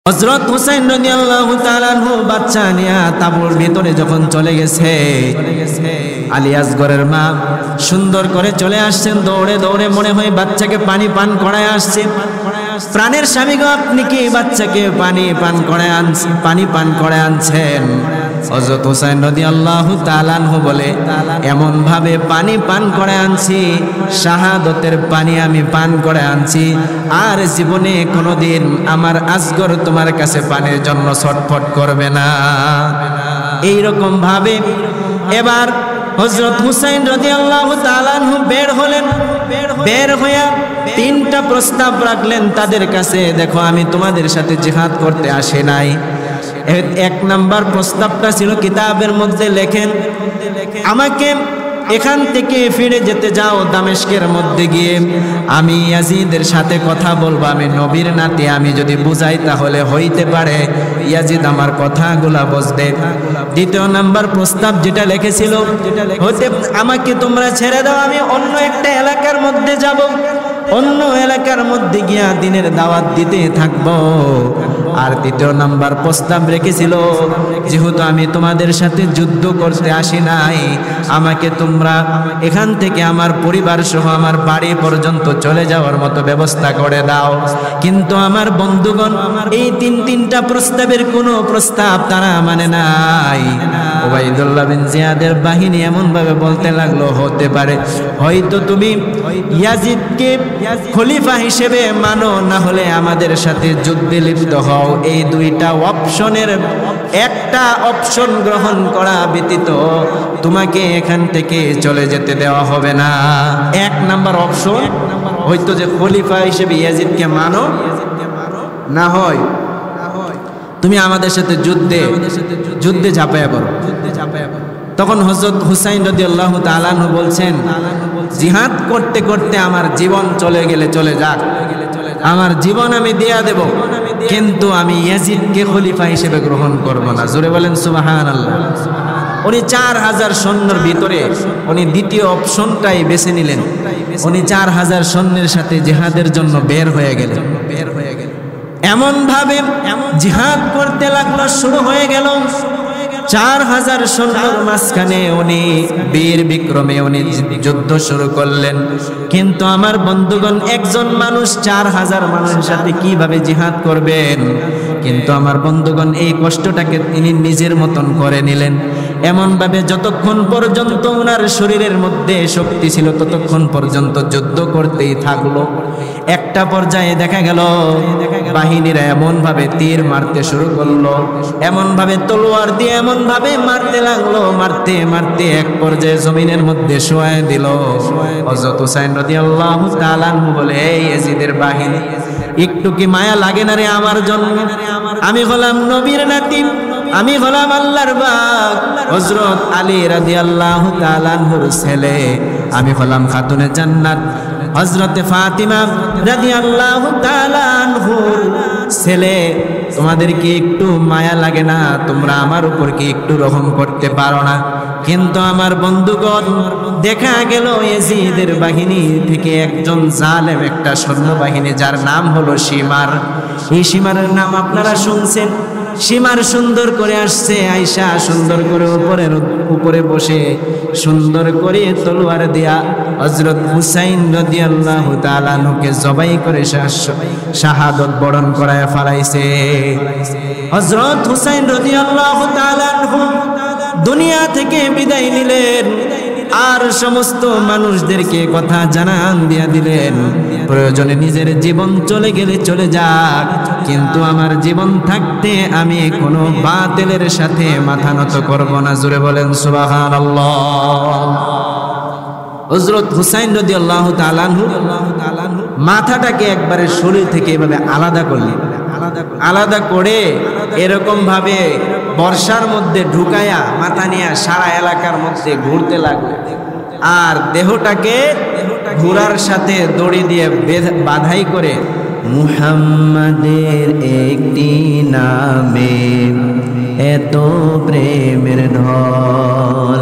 হযরত হুসাইন রাদিয়াল্লাহু তাআলা আনহু বাচ্চা নিয়া তাঁবুর ভিতরে যখন চলে গেছে, আলী আসগরের মা সুন্দর করে চলে আসছেন দৌড়ে দৌড়ে, মনে হয় বাচ্চাকে পানি পান করায় আসছে। প্রাণের স্বামী গো, আপনি কি বাচ্চাকে পানি পান করে আনছেন? হযরত হুসাইন রাদিয়াল্লাহু তাআলা আনহু বলে, এমন ভাবে পানি পান করে আনছি, শাহাদতের পানি আমি পান করে আনছি, আর জীবনে কোনোদিন আমার আসগর তোমার কাছে পানির জন্য ছটফট করবে না। এইরকম ভাবে এবার হযরত হুসাইন রাদিয়াল্লাহু তাআলা আনহু বের হলেন। বের হইয়া তিনটা প্রস্তাব রাখলেন তাদের কাছে, দেখো আমি তোমাদের সাথে জিহাদ করতে আসি নাই। এক নাম্বার প্রস্তাবটা ছিল, কিতাবের মধ্যে লেখেন, আমাকে এখান থেকে ফিরে যেতে যাও দামেস্কের মধ্যে গিয়ে, আমি ইয়াজিদের সাথে কথা বলবো, আমি নবীর নাতি, আমি যদি বুঝাই তাহলে হইতে পারে ইয়াজিদ আমার কথাগুলা বুঝবে। দ্বিতীয় নাম্বার প্রস্তাব যেটা লিখেছিল, হতে আমাকে তোমরা ছেড়ে দাও, আমি অন্য একটা এলাকার মধ্যে যাব, অন্য এলাকার মধ্যে গিয়া দিনের দাওয়াত দিতে থাকবো। আর তৃতীয় নাম্বার প্রস্তাব রেখেছিল, যেহেতু আমি তোমাদের সাথে যুদ্ধ করতে আসি নাই, আমাকে তোমরা এখান থেকে আমার পরিবার সহ আমার বাড়ি পর্যন্ত চলে যাওয়ার মতো ব্যবস্থা করে দাও। কিন্তু আমার বন্ধুগণ এই তিনটা প্রস্তাবের কোনো প্রস্তাব তারা মানে নাই। উবাইদুল্লাহ বিন জিয়াদের বাহিনী এমন ভাবে বলতে লাগলো, হতে পারে হয়তো তুমি ইয়াজিদকে খলিফা হিসেবে মানো, না হলে আমাদের সাথে যুদ্ধে লিপ্ত হও। এই দুইটা অপশনের একটা অপশন গ্রহণ করা ব্যতীত তোমাকে এখান থেকে চলে যেতে দেওয়া হবে না। এক নাম্বার অপশন হয়তো যে খলিফা হিসেবে ইয়াজিদকে মানো, না হয় তুমি আমাদের সাথে যুদ্ধে ঝাঁপাইয়া পড়ো। তখন হযরত হুসাইন রাদিয়াল্লাহু তাআলা আনহু বলছেন, জিহাদ করতে করতে আমার জীবন চলে গেলে চলে যাক, আমার জীবন আমি দেয়া দেব, কিন্তু আমি ইয়াজিদকে খলিফা হিসেবে গ্রহণ করব না। জোরে বলেন সুবহানাল্লাহ। উনি 4000 সৈন্যের ভিতরে উনি দ্বিতীয় অপশনটাই বেছে নিলেন। উনি 4000 সৈন্যের সাথে জিহাদের জন্য বের হয়ে গেলেন। এমন ভাবে জিহাদ করতে লাগলো, শুরু হয়ে গেল। 4000 সৈন্যের মাঝখানে উনি বীর বিক্রমে উনি যুদ্ধ শুরু করলেন। কিন্তু আমার বন্ধুগণ, একজন মানুষ 4000 মানুষের সাথে কিভাবে জিহাদ করবেন? কিন্তু আমার বন্ধুগণ এই কষ্টটাকে তিনি নিজের মতন করে নিলেন। এমন ভাবে যতক্ষণ পর্যন্ত ওনার শরীরের মধ্যে শক্তি ছিল ততক্ষণ পর্যন্ত যুদ্ধ করতেই থাকলো। একটা পর্যায়ে দেখা গেল বাহিনীরা এমন ভাবে তীর মারতে শুরু করলো, এমন ভাবে তলোয়ার দিয়ে এমন ভাবে মারতে লাগলো, মারতে মারতে এক পর্যায়ে জমিনের মধ্যে শোয়ায় দিল। হযরত হুসাইন রাদিয়াল্লাহু তাআলা আনহু বলে, এই ইয়াজিদের বাহিনী, একটু কি মায়া লাগে না রে আমার জন্য? আমি হলাম নবীর নাতি, আমি হলাম আল্লাহর বাগ, হযরত আলী রাদিয়াল্লাহু তাআলা আনহুর ছেলে, আমি হলাম খাতুনে জান্নাত হযরতে ফাতিমা রাদিয়াল্লাহু তাআলা আনহুর ছেলে। তোমাদের কি একটু মায়া লাগে না? তোমরা আমার উপর কি একটু রহম করতে পারো না? কিন্তু আমার বন্ধুগণ, দেখা গেল ইয়াজিদের বাহিনী থেকে একজন জালেম একটা সৈন্যবাহিনী, যার নাম হলো শিমার। এই শিমারের নাম আপনারা শুনছেন। শিমার সুন্দর করে আসছে, আয়েশা সুন্দর করে উপরে বসে সুন্দর করে তলোয়ার দিয়া হযরত হুসাইন রাদিয়াল্লাহু তাআলা আনহুকে জবাই করে শাহাদত বরণ করায় ফেলাইছে। হযরত হুসাইন রাদিয়াল্লাহু তাআলা আনহু দুনিয়া থেকে বিদায় নিলেন, আর সমস্ত মানুষদেরকে কথা জানান দিয়া দিলেন, প্রয়োজনে নিজের জীবন চলে গেলে চলে যাক, কিন্তু আমার জীবন থাকতে আমি কোনো বাতিলের সাথে মাথা নত করব না। জোরে বলেন সুবহানাল্লাহ। হযরত হুসাইন রাদিয়াল্লাহু তাআলা আনহু মাথাটাকে একবারে শরীর থেকে এভাবে আলাদা করে এরকম ভাবে বর্ষার মধ্যে ঢুকায়া মাথা নিয়ে সারা এলাকার মধ্যে ঘুরতে লাগলো, আর দেহটাকে ঘোড়ার সাথে দড়ি দিয়ে বাঁধাই করে, মুহাম্মাদের একটি নামে এত প্রেমের ঢল,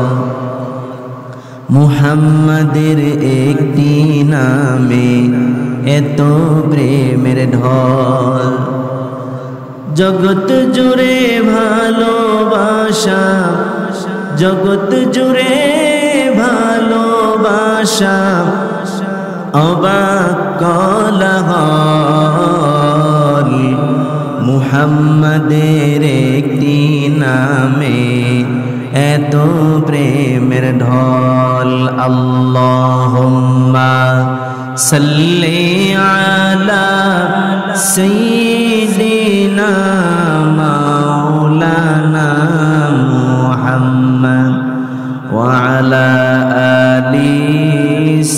মুহাম্মাদের একটি নামে এত প্রেমের ঢল, জগৎ জুড়ে ভালোবাসা, জগৎ জুড়ে ভালোবাসা, অবাক কোলাহল মুহাম্মাদের একটি নামে এত প্রেমের ঢল। আল্লাহুম্মা সাল্লি আলা সাইয়্যিদিনা মাওলানা মুহাম্মদ ওয়া আলা আলি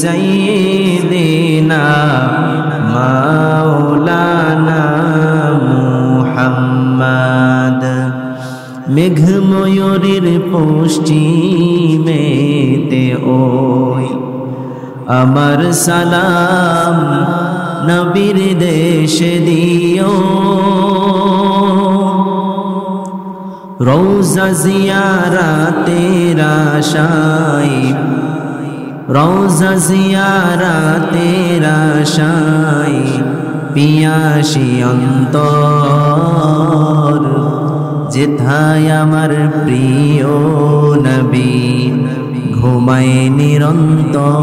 সাইয়্যিদিনা মাওলানা মুহাম্মদ। মেঘময়ূরীর পশ্চিমেতে ওই আমার সালাম নবীর দেশে দিও। রওজা জিয়ারাতের আশায়, রওজা জিয়ারাতের আশায় পিয়াসী অন্তর, যেথায় আমার প্রিয় নবী ঘুমায় নিরন্তর,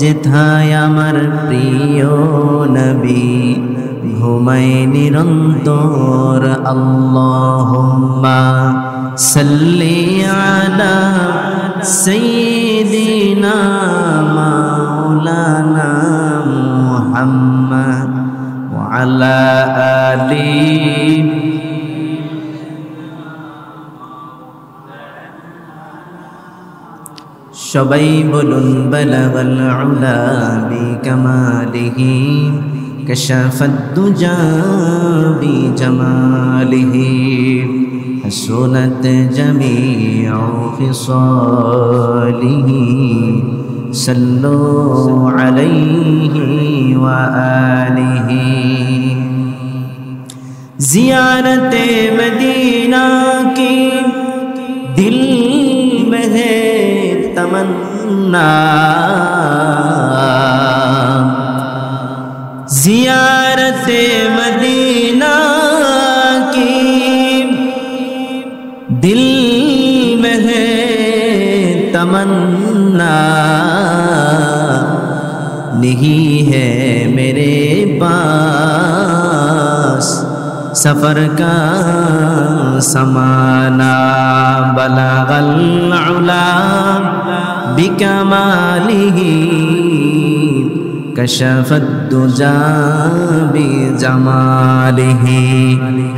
যেথায় আমার প্রিয় নবী ঘুমায় নিরন্তর। আল্লাহুম্মা সাল্লি আলা সাইয়্যিদিনা মাওলানা মুহাম্মদ ওয়া আলা আলি। সবাই বলুন বালাগাল উলা বিকামালিহি কাশাফাদ দুজা বিজামালিহি হাসুনাত জামিউ খিসালিহি সাল্লু আলাইহি ওয়া আলিহি। জিয়ারতে মদীনা की दिल में है तमन्ना, जियारते मदीना की दिल में है तमन्ना, नहीं है मेरे पास सफर का समाना। बलगल उला बिकमालिही कशफत दुजा बिजमालिही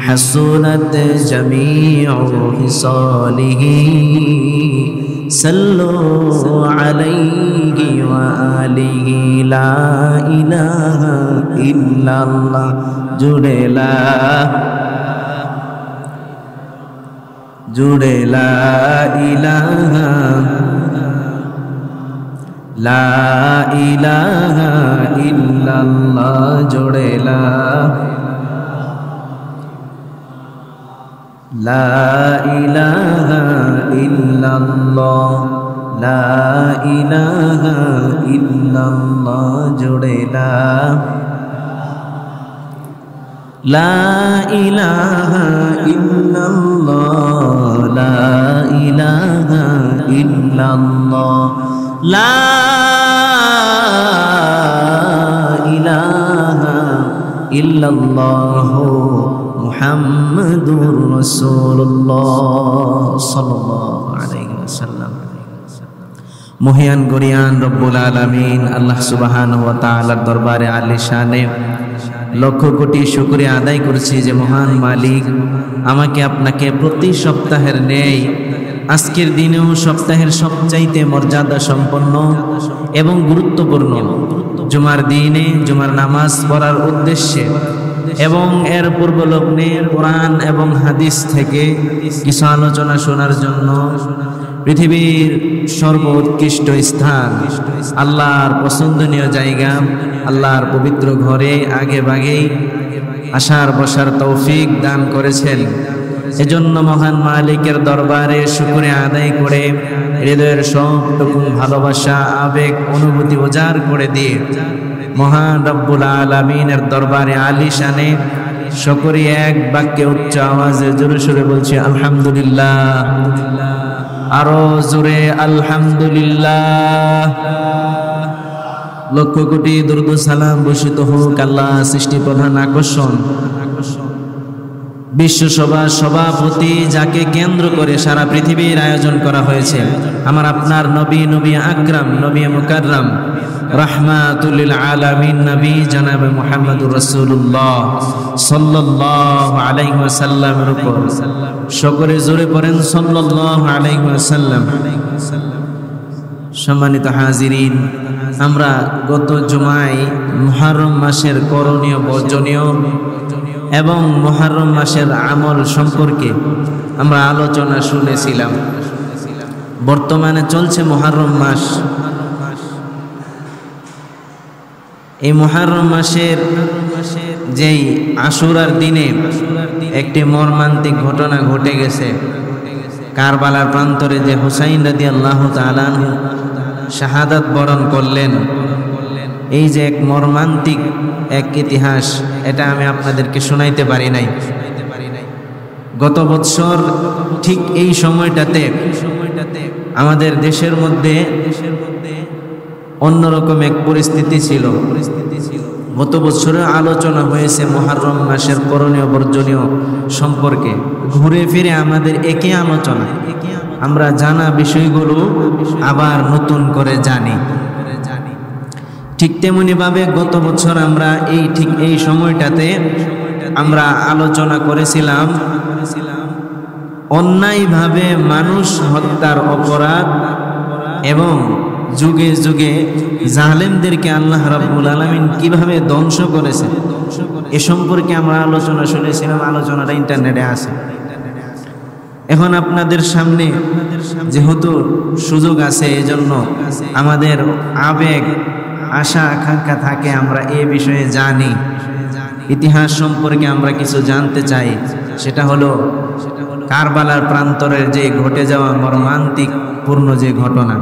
हसनत जमीउ हिसालिही सल्लु अलैहि व आलिहि। ला इलाहा इल्लल्लाह जुड़े ला जुड़े ला इलाहा ला इलाहा इल्लल्लाह जुड़े ला इलाहा इल्लल्लाह ला इलाहा इल्लल्लाह जुड़े ला इलाहा इल्लल्लाह ला इलाहा इल्लल्लाह ला इलाहा इल्लल्लाह मुहम्मदुर रसूलुल्लाह सल्लल्लाहु अलैहि वसल्लम। মহিয়ান গরিয়ান রব্বুল আলামিন আল্লাহ সুবহানাহু ওয়া তাআলার দরবারে আলিশানে লক্ষ কোটি শুকরিয়া আদায় করছি যে মহান মালিক আমাকে আপনাকে প্রতি সপ্তাহের ন্যায় আজকের দিনেও সপ্তাহের সবচাইতে মর্যাদা সম্পন্ন এবং গুরুত্বপূর্ণ জুমার দিনে জুমার নামাজ পড়ার উদ্দেশ্যে এবং এর পূর্ব লগ্নে কোরআন এবং হাদিস থেকে কিছু আলোচনা শোনার জন্য পৃথিবীর সর্বোৎকৃষ্ট স্থান আল্লাহর পছন্দনীয় জায়গা আল্লাহর পবিত্র ঘরে আগে ভাগেই আসার বসার তৌফিক দান করেছেন। এজন্য মহান মালিকের দরবারে শুকরিয়া আদায় করে হৃদয়ের সবটুকু ভালোবাসা আবেগ অনুভূতি উজাড় করে দিয়ে মহান রব্বুল আলামিনের দরবারে আলিশানে সকলে এক বাক্যে উচ্চ আওয়াজে জোরে সোরে বলছি আলহামদুলিল্লাহ, আরো জোরে আলহামদুলিল্লাহ। লক্ষ কোটি দুরূদ সালাম বর্ষিত হোক আল্লাহ সৃষ্টি প্রধান আকর্ষণ বিশ্বসভা সভাপতি, যাকে কেন্দ্র করে সারা পৃথিবীর আয়োজন করা হয়েছে, আমার আপনার নবী, নবী আকরাম, নবী মুকাররম, রাহমাতুল লিল আলামিন নবী জনাব মুহাম্মদুর রাসূলুল্লাহ সাল্লাল্লাহু আলাইহি ওয়াসাল্লামের উপর সকলে জোরে পড়েন সাল্লাল্লাহু আলাইহি ওয়াসাল্লাম। সম্মানিত হাজিরিন, আমরা গত জুমায় মুহররম মাসের করণীয় বর্জনীয় এবং মুহররম মাসের আমল সম্পর্কে আমরা আলোচনা শুনেছিলাম। বর্তমানে চলছে মুহররম মাস। এই মুহররম মাসের যেই আশুরার দিনে একটি মর্মান্তিক ঘটনা ঘটে গেছে। কারবালার প্রান্তরে যে হুসাইন রাদিয়াল্লাহু তাআলা আনহু শাহাদাত বরণ করলেন, এই যে এক মর্মান্তিক এক ইতিহাস, এটা আমি আপনাদেরকে শোনাইতে পারি নাই। গত বছর ঠিক এই সময়টাতে আমাদের দেশের মধ্যে অন্যরকম এক পরিস্থিতি ছিল। গত বছরে আলোচনা হয়েছে মুহররম মাসের করণীয় বর্জনীয় সম্পর্কে। ঘুরে ফিরে আমাদের একই আলোচনা, আমরা জানা বিষয়গুলো আবার নতুন করে জানি। ঠিক তেমনি ভাবে গত বছর আমরা ঠিক এই সময়টাতে আমরা আলোচনা করেছিলাম অন্যায়ভাবে মানুষ হত্যার অপরাধ এবং যুগে যুগে জালেমদেরকে আল্লাহ রাব্বুল আলামিন কিভাবে ধ্বংস করেছে এ সম্পর্কে আমরা আলোচনা শুনেছিলাম। আলোচনাটা ইন্টারনেটে আছে। এখন আপনাদের সামনে যেহেতু সুযোগ আছে, এজন্য আমাদের আবেগ আশা আকাঙ্ক্ষা থাকে আমরা এই বিষয়ে জানি, ইতিহাস সম্পর্কে আমরা কিছু জানতে চাই। সেটা হলো কারবালার প্রান্তরের যে ঘটে যাওয়া মর্মান্তিক পূর্ণ যে ঘটনা।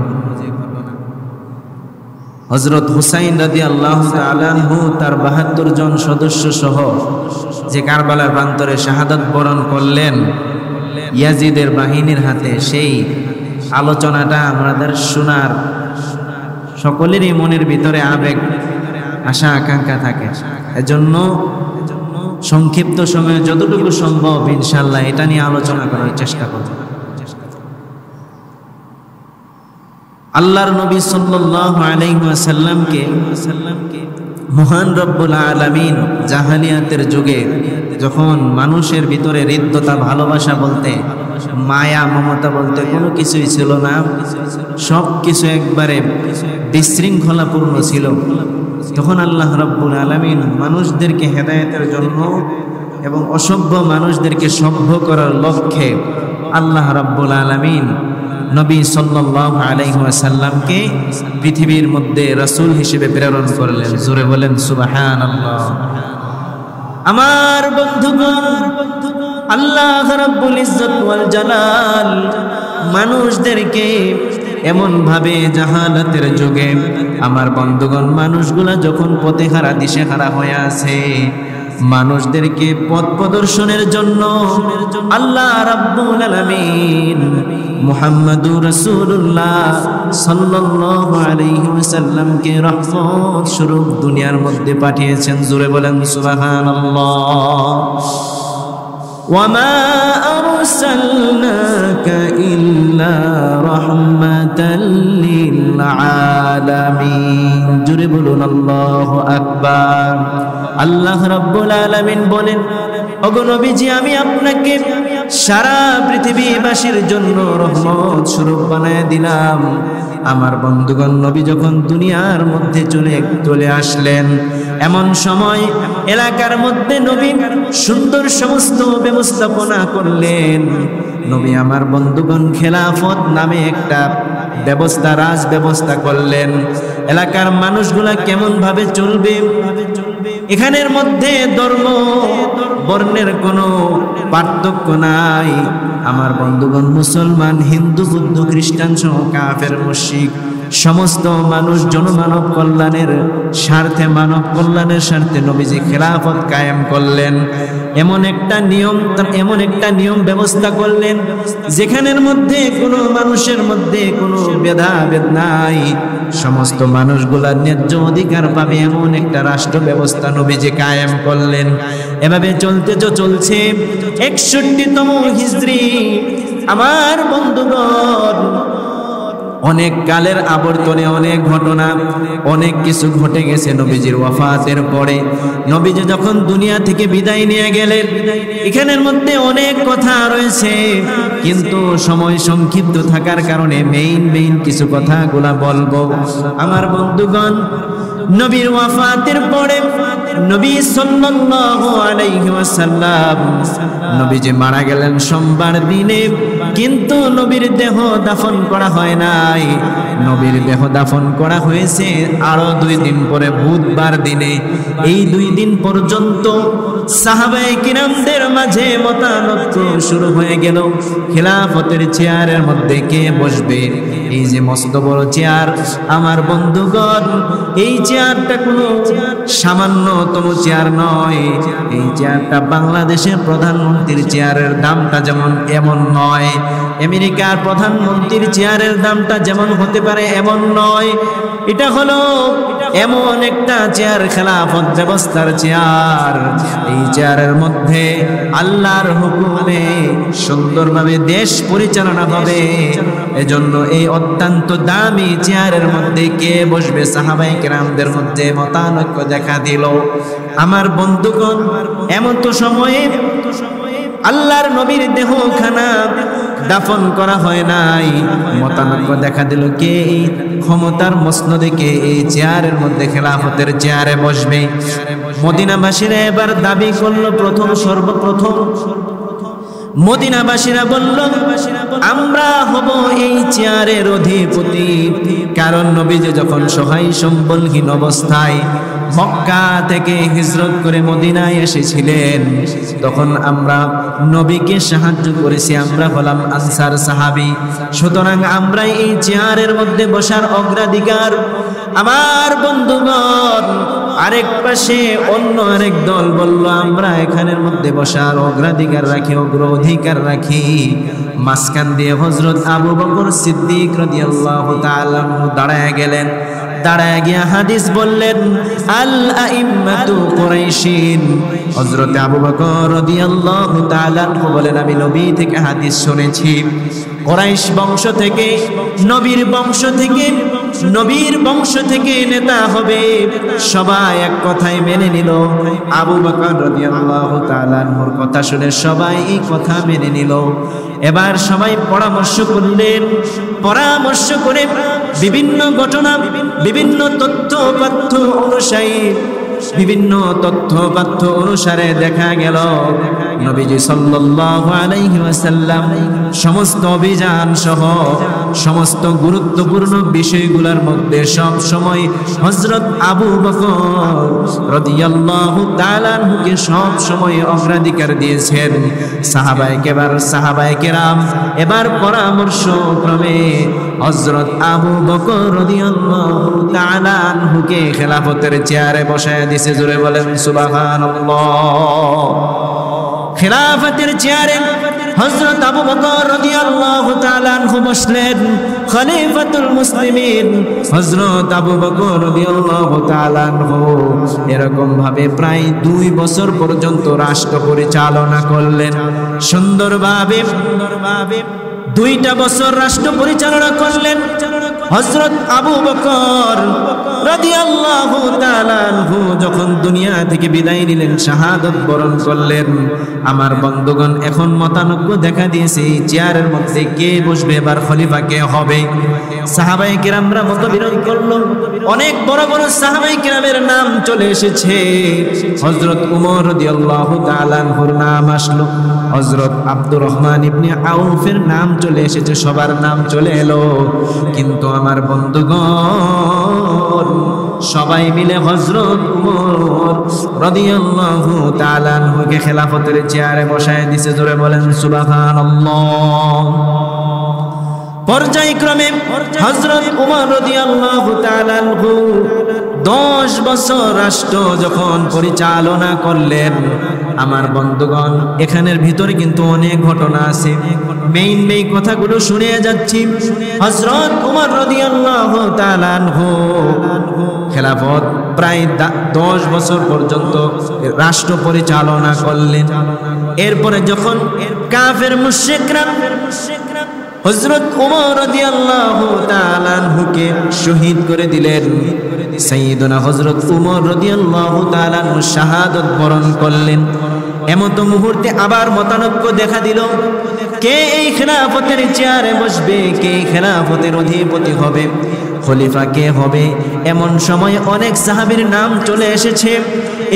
হযরত হুসাইন রাদিয়াল্লাহু তাআলা আনহু তার ৭২ জন সদস্য সহ যে কারবালার প্রান্তরে শাহাদাত বরণ করলেন ইয়াজিদের বাহিনীর হাতে, সেই আলোচনাটা আমাদের শোনার সকলেরই মনের ভিতরে আবেগ আশা আকাঙ্ক্ষা থাকে। এজন্য সংক্ষিপ্ত সময়ে যতটুকু সম্ভব ইনশাআল্লাহ এটা নিয়ে আলোচনা করার চেষ্টা করব। আল্লাহর নবী সাল্লাল্লাহু আলাইহি ওয়াসাল্লামকে মহান রব্বুল আলামিন জাহালিয়াতের যুগে যখন মানুষের ভিতরে হৃদ্যতা, ভালোবাসা বলতে, মায়া মমতা বলতে কোনো কিছুই ছিল না, সব কিছু একবারে বিশৃঙ্খলাপূর্ণ ছিল, তখন আল্লাহ রাব্বুল আলামিন মানুষদেরকে হেদায়েতের জন্য এবং অসভ্য মানুষদেরকে সভ্য করার লক্ষ্যে আল্লাহ রাব্বুল আলামিন নবী সাল্লাল্লাহু আলাইহি ওয়াসাল্লামকে পৃথিবীর মধ্যে রাসূল হিসেবে প্রেরণ করলেন। জোরে বলেন সুবহানাল্লাহ। আমার বন্ধুগণ, আল্লাহ রাব্বুল ইজ্জত ওয়াল জালাল মানুষদেরকে এমন ভাবে জাহালাতের যুগে, আমার বন্ধুগণ, মানুষগুলা যখন পথে হারা দিশেহারা হয়ে আছে, মানুষদেরকে পথ প্রদর্শনের জন্য আল্লাহ রাব্বুল আলামিন মুহাম্মদুর রাসূলুল্লাহ সাল্লাল্লাহু আলাইহি ওয়াসাল্লামকে রহমত স্বরূপ দুনিয়ার মধ্যে পাঠিয়েছেন। জোরে বলেন সুবহানাল্লাহ। ওয়ামা আরসালনাকা ইল্লা রাহমাতাল লিল আলামিন। জোরে বলুন আল্লাহু আকবার। আল্লাহ রাব্বুল আলামিন বলেন, ওগো নবীজি, আমি আপনাকে সারা পৃথিবীবাসীর জন্য রহমত স্বরূপ বানায় দিলাম। আমার বন্ধুগণ, নবী যখন দুনিয়ার মধ্যে চলে আসলেন, এমন সময় এলাকার মধ্যে নবী সুন্দর সমস্ত ব্যবস্থাপনা করলেন। নবী আমার বন্ধুগণ খেলাফত নামে একটা ব্যবস্থা, রাজ ব্যবস্থা করলেন। এলাকার মানুষগুলা কেমন ভাবে চলবে, এখানের মধ্যে ধর্ম বর্ণের কোনো পার্থক্য নাই। আমার বন্ধুগণ, মুসলমান, হিন্দু, বৌদ্ধ, খ্রিস্টান সহ কাফের, মুশরিক সমস্ত মানুষ জনমানব কল্যাণের স্বার্থে, মানব কল্যাণের স্বার্থে নবীজি খেলাফত কায়েম করলেন। এমন একটা নিয়ম ব্যবস্থা করলেন যেখানের মধ্যে কোনো মানুষের মধ্যে কোনো ভেদাভেদ নাই, সমস্ত মানুষগুলার ন্যায্য অধিকার পাবে এমন একটা রাষ্ট্র ব্যবস্থা নবীজি কায়েম করলেন। এভাবে চলছে 61তম হিজরি। আমার বন্ধুগণ, অনেক কালের আবর্তনে অনেক ঘটনা, অনেক কিছু ঘটে গেছে নবীজির ওয়াফাতের পরে। নবীজি যখন দুনিয়া থেকে বিদায় নিয়ে গেলেন, এখানের মধ্যে অনেক কথা রয়েছে, কিন্তু সময় সংক্ষিপ্ত থাকার কারণে মেইন কিছু কথাগুলা বলবো। আমার বন্ধুগণ, নবীর ওয়াফাতের পরে নবী সাল্লাল্লাহু আলাইহি ওয়াসাল্লাম নবীজি মারা গেলেন সোমবার দিনে, কিন্তু নবীর দেহ দাফন করা হয় নাই। নবীর দেহ দাফন করা হয়েছে আরো 2 দিন পরে বুধবার দিনে। এই 2 দিন পর্যন্ত সাহাবায়ে কিরামদের মাঝে মতানৈক্য শুরু হয়ে গেল। খেলাফতের চেয়ারের মধ্যে কে বসবে? এই যে মস্ত বড় চেয়ার, আমার বন্ধুগণ, এই চেয়ারটা কোনো সামান্যতম চেয়ার নয়। এই চেয়ারটা বাংলাদেশের প্রধানমন্ত্রীর চেয়ারের দামটা যেমন এমন নয়, আমেরিকার প্রধানমন্ত্রীর চেয়ারের দামটা যেমন হতে পারে এমন নয়। এটা হলো এমন একটা চেয়ার, খেলাফত ব্যবস্থার চেয়ার। এই চেয়ারের মধ্যে আল্লাহর হুকুমে সুন্দরভাবে দেশ পরিচালনা হবে। এজন্য এই অত্যন্ত দামি চেয়ারের মধ্যে কে বসবে? সাহাবায়ে কেরামদের মধ্যে মতানৈক্য দেখা দিল। আমার বন্ধুগণ, এমন তো সময়ে আল্লাহর নবীর দেহখানা দাফন করা হয় নাই, মতানৈক্য দেখা দিল কে এই ক্ষমতার মসনদে, কে এই চেয়ারের মধ্যে খেলাফতের চেয়ারে বসবে। মদিনাবাসীরা এবার দাবি করলো, সর্বপ্রথম মদিনাবাসীরা বলল, আমরা হব এই চেয়ারের অধিপতি। কারণ নবীজি যখন সহায় সম্বলহীন অবস্থায় মক্কা থেকে হিজরত করে মদিনায় এসেছিলেন, তখন আমরা নবীকে সাহায্য করেছি, আমরা হলাম আনসার সাহাবী। সুতরাং আমরা এই চেয়ারের মধ্যে বসার অগ্রাধিকার। আমার বন্ধুগণ, আরেক পাশে অন্য আরেক দল বলল, আমরা এখানের মধ্যে বসার অগ্রাধিকার রাখি। মাঝখান দিয়ে হযরত আবু বকর সিদ্দিক রাদিয়াল্লাহু তাআলা দাঁড়ায় গেলেন। দাঁড়ায় গিয়া হাদিস বললেন, আল আইম্মাতু কুরাইশিন। হযরত আবু বকর রাদিয়াল্লাহু তাআলা বলেন, আমি নবী থেকে হাদিস শুনেছি, কুরাইশ বংশ থেকে, নবীর বংশ থেকে নেতা হবে। সবাই এক কথাই মেনে নিল। আবু বকর রাদিয়াল্লাহু তাআলা আনহুর কথা শুনে সবাই এই কথা মেনে নিল। এবার সবাই পরামর্শ করে বিভিন্ন ঘটনা, বিভিন্ন তথ্য অনুসারে দেখা গেল নবীজি সাল্লাল্লাহু আলাইহি ওয়াসাল্লাম সমস্ত অভিযান সহ সমস্ত গুরুত্বপূর্ণ বিষয়গুলোর মধ্যে সব সময় হযরত আবু বকর রাদিয়াল্লাহু তাআলা আনহুকে সব সময় অগ্রাধিকার দিয়েছেন। সাহাবায়ে কেরাম এবার পরামর্শ ক্রমে হযরত আবু বকর রাদিয়াল্লাহু তাআলা আনহুকে খেলাফতের চেয়ারে বসায় দিয়েছে। জোরে বলেন সুবহানাল্লাহ। খেলাফতের চেয়ারে হযরত আবু বকর রাদিয়াল্লাহু তাআলা আনহু বসলেন। খলিফাতুল মুসলিমিন হযরত আবু বকর রাদিয়াল্লাহু তাআলা আনহু এরকম ভাবে প্রায় 2 বছর পর্যন্ত রাষ্ট্র পরিচালনা করলেন। সুন্দরভাবে 2টা বছর রাষ্ট্র পরিচালনা করলেন। হযরত আবু বকর রাদিয়াল্লাহু তাআলা আনহু যখন দুনিয়া থেকে বিদায় নিলেন, শাহাদাত বরণ করলেন, আমার বন্ধুগণ এখন মতানৈক্য দেখা দিয়েছে এই চেয়ারের মধ্যে কে বসবে, এবার খলিফা কে হবে। সাহাবায়ে কেরামরা মতবিরোধ করলো। অনেক বড় বড় সাহাবায়ে কেরামের নাম চলে এসেছে। হযরত উমর রাদিয়াল্লাহু তাআলা আনহুর নাম আসলো, হযরত আব্দুর রহমান ইবনে আউফের নাম চলে এসেছে, সবার নাম চলে এলো। কিন্তু আমার বন্ধুগণ সবাই মিলে হযরত উমর রাদিয়াল্লাহু তাআলা আনহুকে খেলাফতের চেয়ারে বসায় দিয়েছে। জোরে বলেন সুবহানাল্লাহ। পর্যায়ক্রমে হযরত উমর রাদিয়াল্লাহু তাআলা আনহু 10 বছর রাষ্ট্র যখন পরিচালনা করলেন। আমার বন্ধুগণ, এখানের ভিতরে কিন্তু অনেক ঘটনা আছে, মেইন কথাগুলো শুনে যাচ্ছি। হযরত উমর রাদিয়াল্লাহু তাআলা আনহু খেলাফত প্রায় 10 বছর পর্যন্ত রাষ্ট্র পরিচালনা করলেন। এরপরে যখন কাফের মুশরিকরা হযরত উমর রাদিয়াল্লাহু তাআলা আনহুকে শহীদ করে দিলেন, সাইয়্যিদুনা হযরত উমর রাদিয়াল্লাহু তাআলা আনহু শাহাদাত বরণ করলেন। এমত মুহূর্তে আবার মতানৈক্য দেখা দিল, কে এই খেলাফতের চেয়ারে বসবে, কে খেলাফতের অধিপতি হবে, খলিফা কে হবে। এমন সময় অনেক সাহাবীর নাম চলে এসেছে।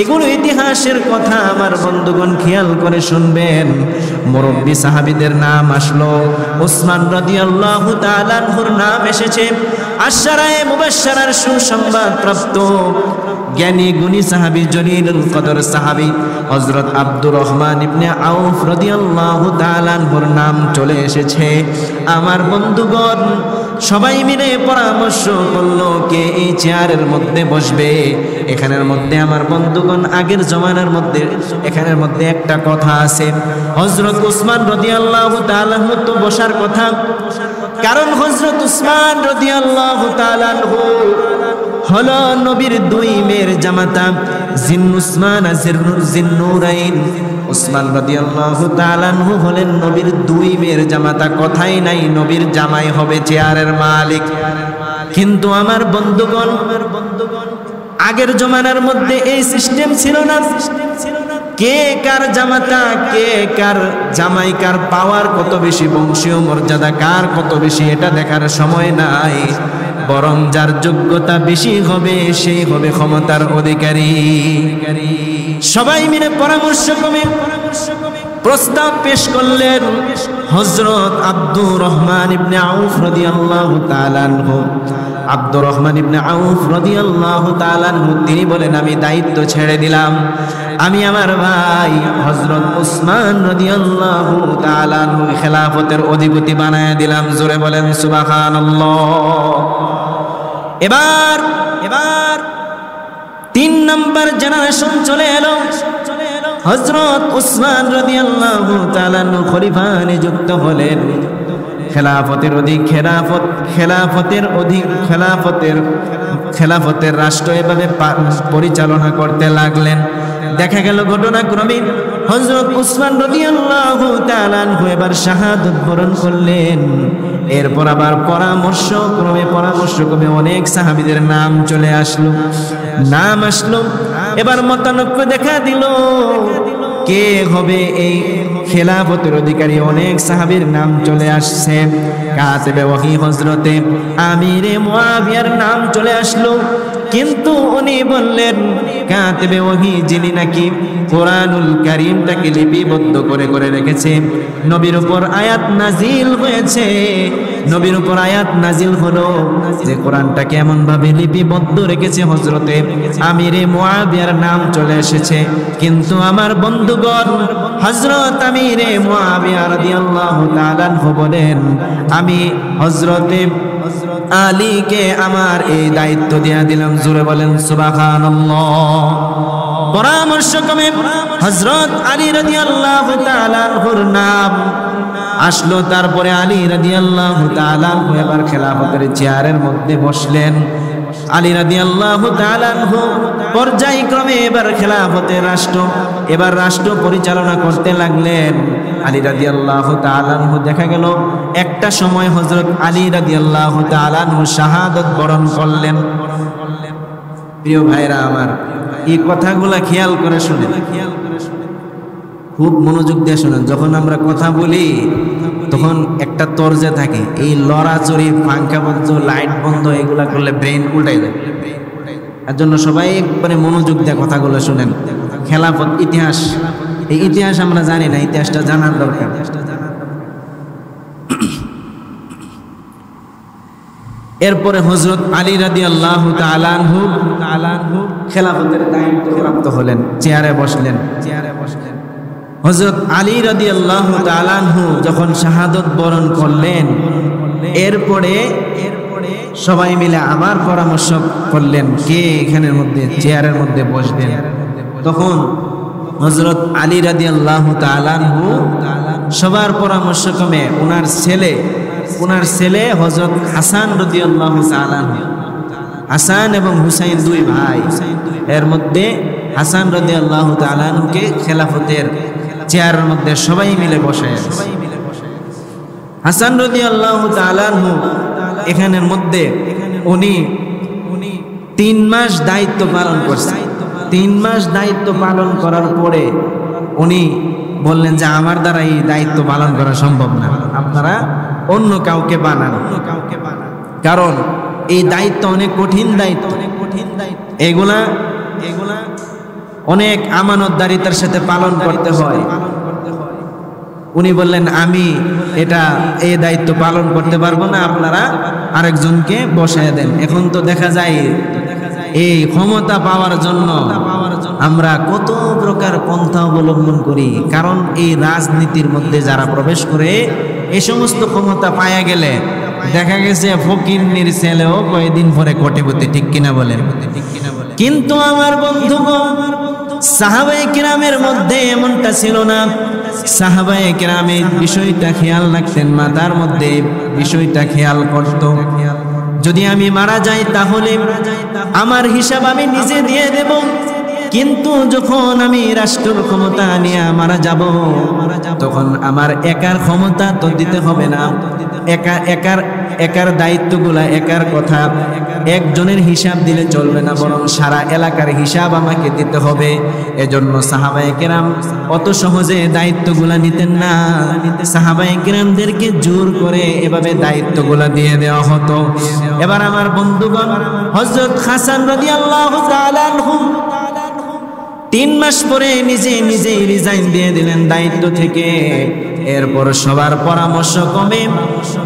এগুলো ইতিহাসের কথা, আমার বন্ধুগণ খেয়াল করে শুনবেন। মুরব্বী সাহাবীদের নাম আসলো, উসমান রাদিয়াল্লাহু তাআলা আনহুর নাম এসেছে। আশরায়ে মুবাশশারার সুসংবাদ প্রাপ্ত জ্ঞানী গুণী সাহাবী, জলিলুল কদর সাহাবী হযরত আব্দুর রহমান ইবনে আউফ রাদিয়াল্লাহু তাআলা আনহুর নাম চলে এসেছে। আমার বন্ধুগণ সবাই মিলে পরামর্শ করলো কে এই চেয়ারের মধ্যে বসবে। এখানের মধ্যে আমার বন্ধুগণ আগের জমানার মধ্যে এখানের মধ্যে একটা কথা আছে, হযরত উসমান রাদিয়াল্লাহু তাআলা আনহু তো বসার কথা, কারণ হযরত উসমান রাদিয়াল্লাহু তাআলা আনহু হলো নবীর 2 মেয়ের জামাতা, জিন্নুসমান জিন্নুরাইন। উসমান রাদিয়াল্লাহু তাআলা আনহু হলেন নবীর 2 মেয়ের জামাতা, কথাই নাই নবীর জামাই হবে চেয়ারের মালিক। কিন্তু আমার বন্ধুগণ আগের জমানার মধ্যে এই সিস্টেম ছিল না। কে কার জামাতা, কে কার জামাই, কার পাওয়ার কত বেশি, বংশীয় মর্যাদা কার কত বেশি, এটা দেখার সময় নাই। বরং যার যোগ্যতা বেশি হবে সেই হবে ক্ষমতার অধিকারী। সবাই মিলে পরামর্শ করে প্রস্তাব পেশ করলেন হযরত আব্দুর রহমান ইবনে আউফ রাদিয়াল্লাহু তাআলা আনহু। আব্দুর রহমান ইবনে আউফ রাদিয়াল্লাহু তাআলা আনহু তিনি বলেন, আমি দায়িত্ব ছেড়ে দিলাম, আমি আমার ভাই হযরত উসমান রাদিয়াল্লাহু তাআলা আনহু খেলাফতের অধিপতি বানায় দিলাম। জোরে বলেন সুবহানাল্লাহ। এবার 3 নাম্বার জেনারেশন চলে এলো। হযরত উসমান রাদিয়াল্লাহু তাআলা আনহু খলিফা নিযুক্ত হলেন। খেলাফতের রাষ্ট্র এভাবে পরিচালনা করতে লাগলেন। দেখা গেল ঘটনাক্রমে হযরত উসমান রাদিয়াল্লাহু তাআলা আনহু এবার শাহাদাত বরণ করলেন। এরপর আবার পরামর্শক্রমে অনেক সাহাবীদের নাম চলে আসলো। এবার মতানৈক্য দেখা দিল, কে হবে এই খেলাফতের অধিকারী। অনেক সাহাবীর নাম চলে আসছে। কাতিবে ওহী হযরতে আমিরে মুআবিয়ার নাম চলে আসলো, কিন্তু উনি বললেন কাতিবে ওহী যিনি নাকি কোরআনুল কারীমটাকে লিপিবদ্ধ করে রেখেছে। নবীর উপর আয়াত নাজিল হয়েছে, নবীর উপর আয়াত নাজিল হলো যে কোরআনটাকে এমন ভাবে লিপিবদ্ধ রেখেছে, হযরতে আমিরে মুআবিয়ার নাম চলে এসেছে। কিন্তু আমার বন্ধুগণ হযরত আমিরে মুআবিয়া রাদিয়াল্লাহু তাআলা আনহু বলেন, আমি হযরতে আলীকে আমার এই দায়িত্ব দিয়ে দিলাম। জোরে বলেন সুবহানাল্লাহ। পরামর্শক্রমে হযরত আলী রাদিয়াল্লাহু তাআলা আনহুর নাম আসলো। তারপরে আলী রাদিয়াল্লাহু তাআলা আনহু এবার খেলাফতের চেয়ারের মধ্যে বসলেন। আলী রাদিয়াল্লাহু তাআলা আনহু পর্যায়ক্রমে এবার খেলাফতের রাষ্ট্র পরিচালনা করতে লাগলেন। আলী রাদিয়াল্লাহু তাআলা আনহু দেখা গেল একটা সময় হযরত আলী রাদিয়াল্লাহু তাআলা আনহু শাহাদাত বরণ করলেন। প্রিয় ভাইরা আমার, এই কথাগুলা খেয়াল করে শুনেন, খুব মনোযোগ দিয়ে শুনেন। যখন আমরা কথা বলি তখন একটা তরজে থাকে, এই লড়াচড়ি, পাঙ্খা বন্ধ, লাইট বন্ধ এগুলা করলে ব্রেন উল্টাই যায়। এর জন্য সবাই একবারে মনোযোগ দিয়ে কথাগুলো শুনেন। খেলাফত ইতিহাস, এই ইতিহাস আমরা জানি না, ইতিহাসটা জানার দরকার। এরপরে হযরত আলী রাদিয়াল্লাহু তাআলা আনহু খেলাফতের দায়িত্ব প্রাপ্ত হলেন, চেয়ারে বসলেন। হযরত আলী রাদিয়াল্লাহু তাআলা আনহু যখন শাহাদাত বরণ করলেন, এরপরে সবাই মিলে আবার পরামর্শ করলেন কে এখানের মধ্যে চেয়ারের মধ্যে বসবেন। তখন হযরত আলী রাদিয়াল্লাহু তাআলা আনহু সবার পরামর্শ ক্রমে ওনার ছেলে হযরত হাসান রাদিয়াল্লাহু তাআলা আনহু, হাসান এবং হুসাইন দুই ভাই, এর মধ্যে হাসান রাদিয়াল্লাহু তাআলা আনহুকে খেলাফতের চেয়ারের মধ্যে সবাই মিলে বসায়। হাসান রাদিয়াল্লাহু তাআলা আনহু এখানের মধ্যে উনি 3 মাস দায়িত্ব পালন করছেন। 3 মাস দায়িত্ব পালন করার পরে উনি বললেন যে আমার দ্বারা এই দায়িত্ব পালন করা সম্ভব না, আপনারা অন্য কাউকে বানান, কারণ এই দায়িত্ব অনেক কঠিন দায়িত্ব, এগুলা অনেক আমানতদারিতার সাথে পালন করতে হয়। উনি বললেন আমি এই দায়িত্ব পালন করতে পারবো না, আপনারা আরেকজনকে বসায় দেন। এখন তো দেখা যায় এই ক্ষমতা পাওয়ার জন্য আমরা কত প্রকার পন্থা অবলম্বন করি, কারণ এই রাজনীতির মধ্যে যারা প্রবেশ করে এই সমস্ত ক্ষমতা পায়া গেলে দেখা গেছে ফকিন্নির ছেলেও কয়েকদিন পরে কোটিপতি, ঠিক কিনা বলেন? কিন্তু আমার বন্ধুগণ, সাহাবায়ে কিরামের মধ্যে এমনটা ছিল না। সাহাবায়ে কিরামে বিষয়টা খেয়াল রাখতেন, মাথার মধ্যে বিষয়টা খেয়াল করত, যদি আমি মারা যাই তাহলে আমার হিসাব আমি নিজে দিয়ে দেব, কিন্তু যখন আমি রাষ্ট্রের ক্ষমতা নিয়ে মারা যাব তখন আমার একার ক্ষমতা তো দিতে হবে না, একার দায়িত্বগুলা, একার কথা একজনের হিসাব দিলে চলবে না, বরং সারা এলাকার হিসাব আমাকে দিতে হবে। এজন্য সাহাবায়ে কেরাম অত সহজে দায়িত্বগুলা নিতেন না। সাহাবায়ে কেরামদেরকে জোর করে এভাবে দায়িত্বগুলা দিয়ে দেওয়া হতো। এবার আমার বন্ধুগণ, হযরত হাসান রাদিয়াল্লাহু তাআলা আনহু 3 মাস পরে নিজেই রিজাইন দিয়ে দিলেন দায়িত্ব থেকে। এরপর সবার পরামর্শ ক্রমে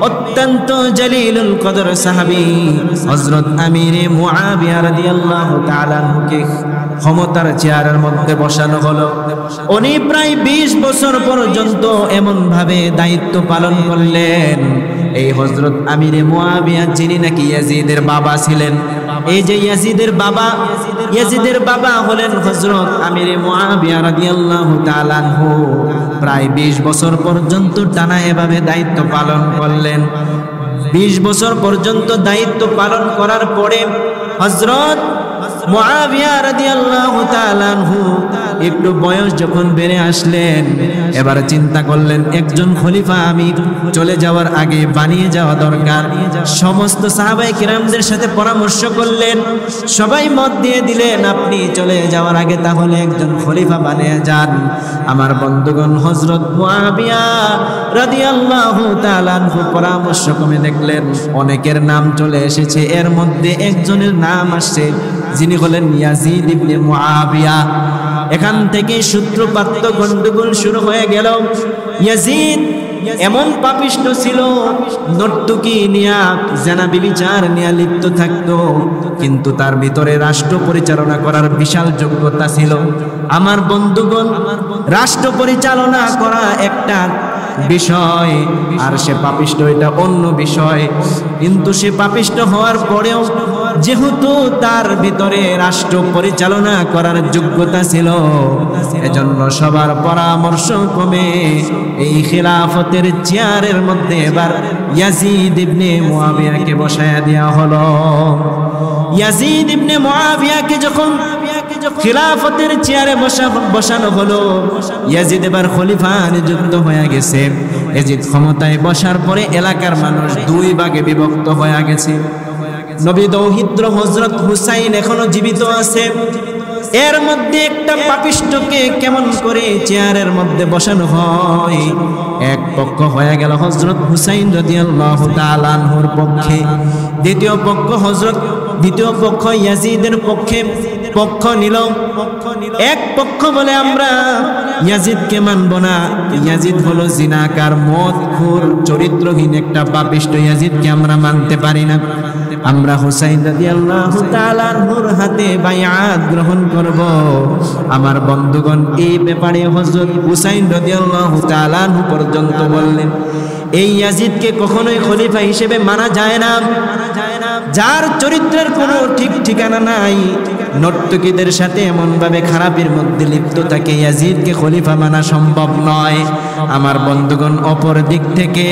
অত্যন্ত জলিলুল কদর সাহাবী হযরত আমিরে মুআবিয়া রাদিয়াল্লাহু তাআলা আনহুকে ক্ষমতার চেয়ারের মধ্যে বসানো হলো। উনি প্রায় 20 বছর পর্যন্ত এমন ভাবে দায়িত্ব পালন করলেন। এই হযরত আমিরে মুআবিয়া যিনি নাকি ইয়াজিদের বাবা ছিলেন, এই যে ইয়াজিদের বাবা হলেন হযরত আমিরে মুআবিয়া রাদিয়াল্লাহু তাআলা আনহু। প্রায় 20 বছর পর্যন্ত টানা এভাবে দায়িত্ব পালন করলেন। 20 বছর পর্যন্ত দায়িত্ব পালন করার পরে হযরত মুআবিয়া রাদিয়াল্লাহু তাআলা আনহু একটু বয়স যখন বেড়ে আসলেন, এবার চিন্তা করলেন একজন খলিফা আমি চলে যাওয়ার আগে বানিয়ে যাওয়া দরকার। সমস্ত সাহাবায়ে কিরামদের সাথে পরামর্শ করলেন, সবাই মত দিয়ে দিলেন আপনি চলে যাওয়ার আগে তাহলে একজন খলিফা বানিয়ে যান। আমার বন্ধুগণ, হযরত মুআবিয়া রাদিয়াল্লাহু তাআলা আনহু পরামর্শ ক্রমে দেখলেন অনেকের নাম চলে এসেছে, এর মধ্যে একজনের নাম আসছে যিনি হলেন ইয়াজিদ ইবনে মুআবিয়া। এখান থেকে সূত্রপাত গন্ডগোল শুরু হয়ে গেল। ইয়াজিদ এমন পাপিষ্ঠ ছিল, নর্তকী নিয়া জানা বিবিচার নিয়ে লিপ্ত থাকতো, কিন্তু তার ভিতরে রাষ্ট্র পরিচালনা করার বিশাল যোগ্যতা ছিল। আমার বন্ধুগণ, রাষ্ট্র পরিচালনা করা একটা বিষয় আর সে পাপিষ্ঠ এটা অন্য বিষয়। কিন্তু সে পাপিষ্ঠ হওয়ার পরেও যেহেতু তার ভিতরে রাষ্ট্র পরিচালনা করার যোগ্যতা ছিল, এজন্য সবার পরামর্শ ক্রমে এই খিলাফতের চেয়ারের মধ্যে এবার ইয়াজিদ ইবনে মুআবিয়াকে বসায়া দেওয়া হলো। ইয়াজিদ ইবনে মুআবিয়াকে যখন খিলাফতের চেয়ারে বসানো হলো, ইয়াজিদ এবার খলিফা নিযুক্ত হয়ে গেছে। ইয়াজিদ ক্ষমতায় বসার পরে এলাকার মানুষ 2 ভাগে বিভক্ত হয়ে গেছে। নবী দৌহিত্র হযরত হুসাইন এখনো জীবিত আছে, এর মধ্যে একটা পাপিষ্ঠকে কেমন করে চেয়ারের মধ্যে বসানো হয়। এক পক্ষ হয়ে গেল হযরত হুসাইন রাদিয়াল্লাহু তাআলা আনহুর পক্ষে, দ্বিতীয় পক্ষ ইয়াজিদের পক্ষে পক্ষ নিল। এক পক্ষ বলে আমরা ইয়াজিদকে মানব না, ইয়াজিদ হলো জিনাকার, মদখোর, চরিত্রহীন একটা পাপিষ্ঠ, ইয়াজিদকে আমরা মানতে পারি না। আমরা হুসাইন রাদিয়াল্লাহু তাআলা আনহুর হাতে বায়াত গ্রহণ করব। আমার বন্ধুগণ, এই ব্যাপারে হযরত হুসাইন রাদিয়াল্লাহু তাআলা আনহু পর্যন্ত বললেন, এই ইয়াজিদকে কখনোই খলিফা হিসেবে মানা যায় না, যার চরিত্রের কোনো ঠিক ঠিকানা নাই, নর্তকীদের সাথে এমন ভাবে খারাপের মধ্যে লিপ্ত থাকে, ইয়াজিদকে খলিফা মানা সম্ভব নয়। আমার বন্ধুগণ, অপর দিক থেকে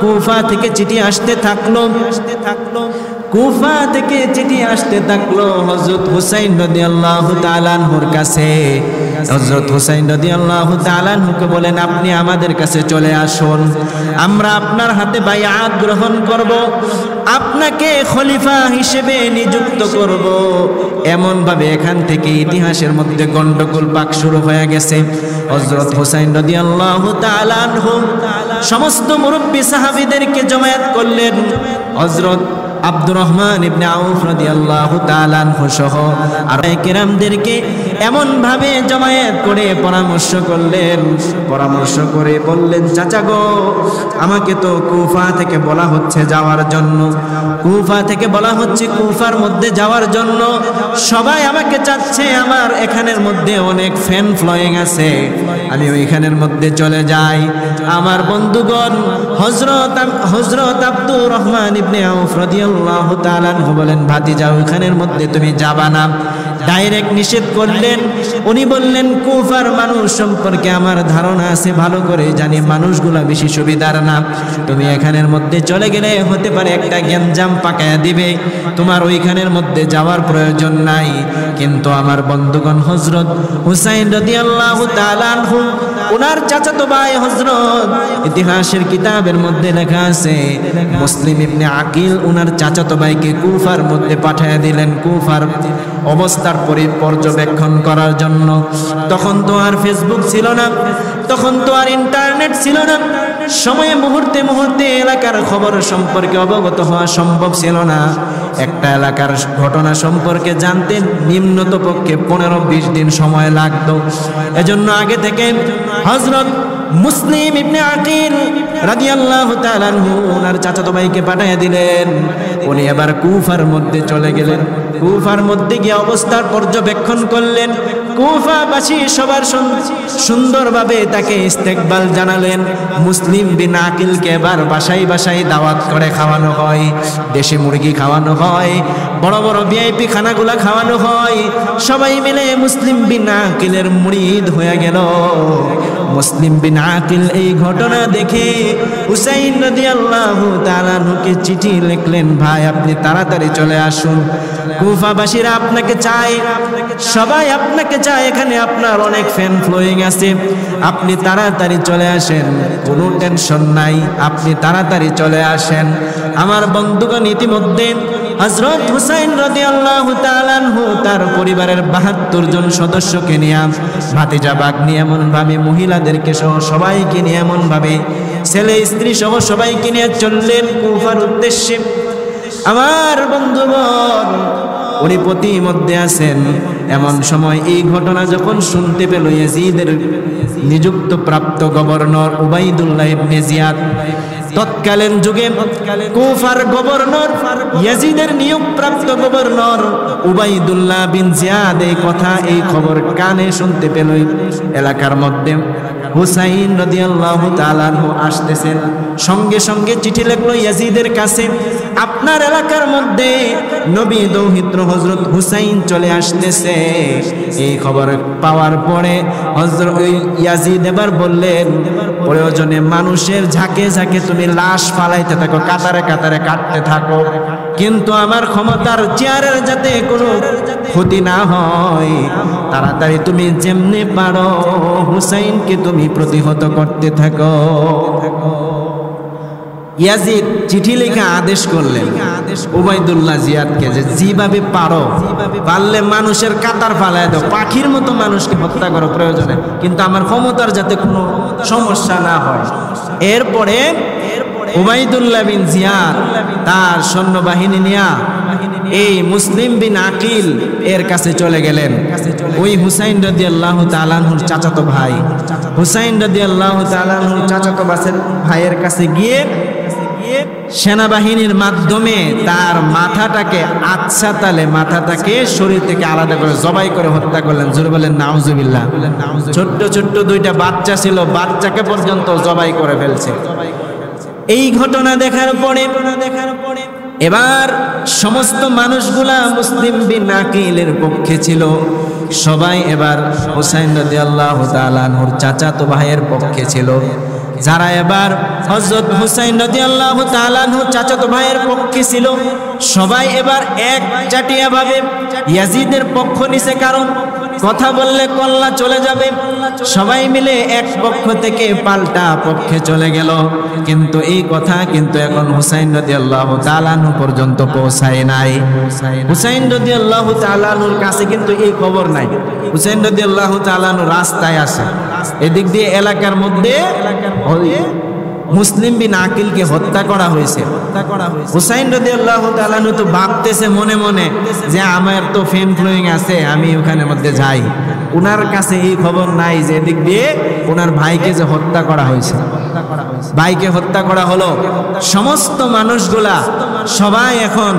কুফা থেকে চিঠি আসতে থাকলো, কুফা থেকে চিঠি আসতে থাকলো হযরত হুসাইন রাদিয়াল্লাহু তাআলা আনহুর কাছে। হযরত হুসাইন রাদিয়াল্লাহু তাআলা আনহুকে বলেন, আপনি আমাদের কাছে চলে আসুন, আমরা আপনার হাতে বায়াত গ্রহণ করব, আপনাকে খলিফা হিসেবে নিযুক্ত করব। এমন ভাবে এখান থেকে ইতিহাসের মধ্যে গন্ডগোল পাক শুরু হয়ে গেছে। হযরত হুসাইন রাদিয়াল্লাহু তাআলা আনহু সমস্ত মুরব্বী সাহাবীদেরকে জমায়েত করলেন। হযরত আব্দুর রহমান ইবনে আউফ রাদিয়াল্লাহু তাআলা আনহু সহ আর কিরামদেরকে এমন ভাবে জমায়েত করে পরামর্শ করলেন, পরামর্শ করে বললেন, চাচা গো, আমাকে তো কুফা থেকে বলা হচ্ছে যাওয়ার জন্য, কুফা থেকে বলা হচ্ছে কুফার মধ্যে যাওয়ার জন্য, সবাই আমাকে চাচ্ছে, আমার এখানের মধ্যে অনেক ফ্যান ফলোয়িং আছে, আমি ওইখানের মধ্যে চলে যাই। আমার বন্ধুগণ, হযরত আব্দুর রহমান ইবনে আউফ রাদিয়াল্লাহু তাআলা আনহু বলেন, ভাতিজা, ওইখানের মধ্যে তুমি যাবা না। ডাইরেক্ট নিষেধ করলেন। উনি বললেন, কুফার মানুষ সম্পর্কে আমার ধারণা আছে, ভালো করে জানি, মানুষগুলা বেশি সুবিধার না, তুমি এখানের মধ্যে চলে গেলে হতে পারে একটা গ্যাঞ্জাম পাকায়া দিবে, তোমার ওইখানের মধ্যে যাওয়ার প্রয়োজন নাই। কিন্তু আমার বন্ধুগণ, হযরত হুসাইন রাদিয়াল্লাহু তাআলা আনহু, ওনার চাচাতো ভাই হযরত, ইতিহাসের কিতাবের মধ্যে লেখা আছে, মুসলিম ইবনে আকিল ওনার চাচাতো ভাইকে কুফার মধ্যে পাঠিয়ে দিলেন, কুফার অবস্থার পর্যবেক্ষণ করার জন্য। তখন তো আর ফেসবুক ছিল না, তখন তো আর ইন্টারনেট ছিল না, সময়ে মুহূর্তে মুহূর্তে এলাকার খবর সম্পর্কে অবগত হওয়া সম্ভব ছিল না। একটা এলাকার ঘটনা সম্পর্কে জানতে নিম্নত পক্ষে 15-20 দিন সময় লাগতো। এজন্য আগে থেকে হযরত মুসলিম ইবনে আকিল রাদিয়াল্লাহু তাআলা আনহু ওনার চাচাতো ভাইকে পাঠিয়ে দিলেন। উনি এবার কুফার মধ্যে চলে গেলেন। কুফার মধ্যে গিয়ে অবস্থার পর্যবেক্ষণ করলেন। কুফাবাসী সবার সুন্দরভাবে তাকে ইস্তেকবাল জানালেন। মুসলিম বিন আকিলকে এবার বাসায় বাসায় দাওয়াত করে খাওয়ানো হয়, দেশি মুরগি খাওয়ানো হয়, বড় বড় ভিআইপি খানাগুলা খাওয়ানো হয়। সবাই মিলে মুসলিম বিন আকিলের মুরিদ হয়ে গেল। মুসলিম বিন আকিল এই ঘটনা দেখে হুসাইন রাদিয়াল্লাহু তাআলা আনহুকে চিঠি লিখলেন, ভাই আপনি তাড়াতাড়ি চলে আসুন, কুফাবাসীরা আপনাকে চায়, সবাই আপনাকে চায়, এখানে আপনার অনেক ফ্যান ফলোয়িং আছে, আপনি তাড়াতাড়ি চলে আসেন, কোনো টেনশন নাই, আপনি তাড়াতাড়ি চলে আসেন। আমার বন্ধুগণ, ইতিমধ্যে হযরত হুসাইন রাদিয়াল্লাহু তাআলা আনহু তার পরিবারের 72 জন সদস্যকে নিয়ে, ভাতিজা ভাগ্নি এমন ভাবে, মহিলাদেরকে সহ সবাইকে নিয়ে এমন ভাবে, ছেলে স্ত্রী সহ সবাইকে নিয়ে চললেন কুফার উদ্দেশ্যে। আমার বন্ধুগণ, উনি প্রতিমধ্যে আছেন। এমন সময় এই ঘটনা যখন শুনতে পেল ইয়াজিদের নিযুক্ত প্রাপ্ত গভর্নর উবাইদুল্লাহ ইবনে জিয়াদ, তৎকালীন যুগে কুফার গভর্নর, ইয়াজিদের নিয়োগপ্রাপ্ত গভর্নর উবাইদুল্লাহ বিন জিয়াদ এই কথা, এই খবর কানে শুনতে পেল। এলাকার মধ্যে হুসাইন রাদিয়াল্লাহু তাআলা আনহু আসতেছেন, সঙ্গে সঙ্গে চিঠি লিখলো ইয়াজিদের কাছে, আপনার এলাকার মধ্যে নবী দৌহিত্র হযরত হুসাইন চলে আসতেছে। এই খবর পাওয়ার পরে হযরত ইয়াজিদ এবার বললেন, প্রয়োজনে মানুষের ঝাঁকে ঝাঁকে তুমি লাশ ফালাইতে থাকো, কাতারে কাতারে কাটতে থাকো, কিন্তু আমার ক্ষমতার চেয়ারের যাতে কোনো ক্ষতি না হয়, তাড়াতাড়ি তুমি যেমনি পারো হুসাইনকে তুমি প্রতিহত করতে থাকো। ইয়াজিদ চিঠি লিখে আদেশ করলেন উবাইদুল্লাহ জিয়াদকে, যে যেভাবে পারো, পারলে মানুষের কাতার ফালায় দাও, পাখির মতো মানুষকে হত্যা করো প্রয়োজনে, কিন্তু আমার ক্ষমতার যাতে কোনো সমস্যা না হয়। এরপরে উবাইদুল্লাহ বিন জিয়াদ তার সৈন্যবাহিনী নিয়ে এই মুসলিম বিন আকিল এর কাছে চলে গেলেন। ওই হুসাইন রাদিয়াল্লাহু তাআলা আনহুর চাচাতো ভাই, হুসাইন রাদিয়াল্লাহু তাআলা আনহুর চাচাতো ভাইয়ের কাছে গিয়ে সেনাবাহিনীর মাধ্যমে তার মাথাটাকে আচ্ছা তালে মাথাটাকে শরীর থেকে আলাদা করে জবাই করে হত্যা করলেন। জোরে বলেন নাউজুবিল্লাহ। ছোট্ট ছোট্ট দুইটা বাচ্চা ছিল, বাচ্চাকে পর্যন্ত জবাই করে ফেলছে। এই ঘটনা দেখার পরে এবার সমস্ত মানুষগুলা মুসলিম বিন আকিলের পক্ষে ছিল, সবাই এবার হুসাইন রাদিয়াল্লাহু তাআলা আনহুর চাচাতো ভাইয়ের পক্ষে ছিল। যারা এবার হযরত হুসাইন রাদিয়াল্লাহু তাআলা আনহুর চাচাতো ভাইয়ের পক্ষে ছিল, সবাই এবার এক চাটিয়া ভাবে ইয়াজিদের পক্ষ নিছে, কারণ কথা বললে কল্লা চলে যাবে। সবাই মিলে এক পক্ষ থেকে পাল্টা পক্ষে চলে গেল, কিন্তু এই কথা কিন্তু এখন হুসাইন রাদিয়াল্লাহু তাআলা আনহু পর্যন্ত পৌঁছায় নাই। হুসাইন রাদিয়াল্লাহু তাআলা আনহুর কাছে কিন্তু এই খবর নাই। হুসাইন রাদিয়াল্লাহু তাআলা আনহু রাস্তায় আসে, এদিক দিয়ে এলাকার মধ্যে মুসলিম বিন আকিলকে হত্যা করা হয়েছে। হুসাইন রাদিয়াল্লাহু তাআলা আনহু তো ভাবতেছে মনে মনে যে আমার তো ফেম ফ্লোয়িং আছে, আমি ওখানের মধ্যে যাই। উনার কাছে এই খবর নাই যে এদিক দিয়ে ওনার ভাইকে যে হত্যা করা হয়েছে, ভাইকে হত্যা করা হলো। সমস্ত মানুষগুলা সবাই এখন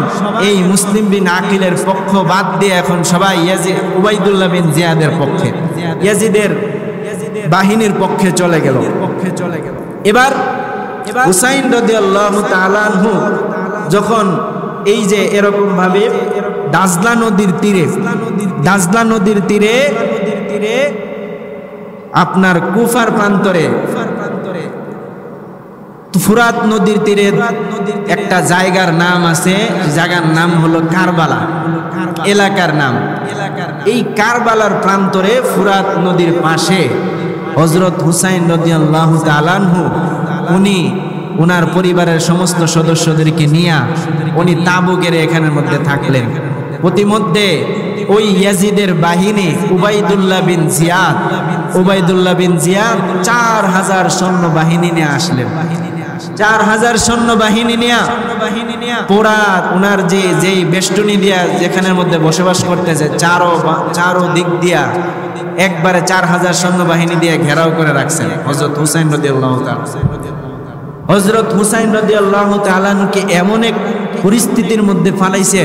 এই মুসলিম বিন আকিলের পক্ষ বাদ দিয়ে এখন সবাই উবাইদুল্লাহ বিন জিয়াদের পক্ষে, ইয়াজিদের বাহিনীর পক্ষে চলে গেল। এবার হুসাইন রাদিয়াল্লাহু তাআলা আনহু যখন এই যে এরকম ভাবে দাজলা নদীর তীরে আপনার কুফার প্রান্তরে ফুরাত নদীর তীরে একটা জায়গার নাম আছে, জায়গার নাম হলো কারবালা, এলাকার নাম। এই কারবালার প্রান্তরে ফুরাত নদীর পাশে হযরত হুসাইন রাদিয়াল্লাহু তাআলা আনহু উনি ওনার পরিবারের সমস্ত সদস্যদেরকে নিয়ে উনি তাঁবু গেড়ে এখানের মধ্যে থাকলেন। প্রতিমধ্যে ওই ইয়াজিদের বাহিনী উবাইদুল্লাহ বিন জিয়াদ 4000 সৈন্য বাহিনী নিয়ে আসলেন। 4000 সৈন্য বাহিনী নিয়ে পুরা ওনার যেই বেষ্টনী দিয়া যেখানের মধ্যে বসবাস করতেছে চারো দিক দিয়া একবারে 4000 সৈন্য বাহিনী দিয়ে ঘেরাও করে রাখছেন হযরত হুসাইন রাদিয়াল্লাহু তাআলা। হযরত হুসাইন রাদিয়াল্লাহু তাআলা কে এমন এক পরিস্থিতির মধ্যে ফালাইছে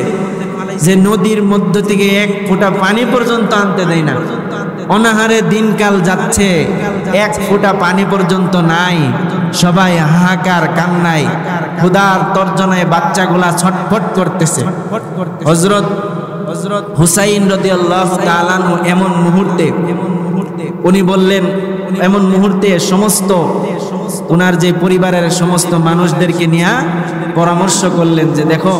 যে নদীর মধ্য থেকে এক ফোঁটা পানি পর্যন্ত আনতে দেয় না। অনাহারে দিনকাল যাচ্ছে, এক ফোঁটা পানি পর্যন্ত নাই। সবাই হাহাকার কান্নায় ক্ষুধার তর্জনায় বাচ্চাগুলা ছটফট করতেছে। হযরত হুসাইন রাদিয়াল্লাহু তাআলা এমন মুহূর্তে উনি বললেন, এমন মুহূর্তে সমস্ত ওনার যে পরিবারের সমস্ত মানুষদেরকে নিয়ে পরামর্শ করলেন যে দেখো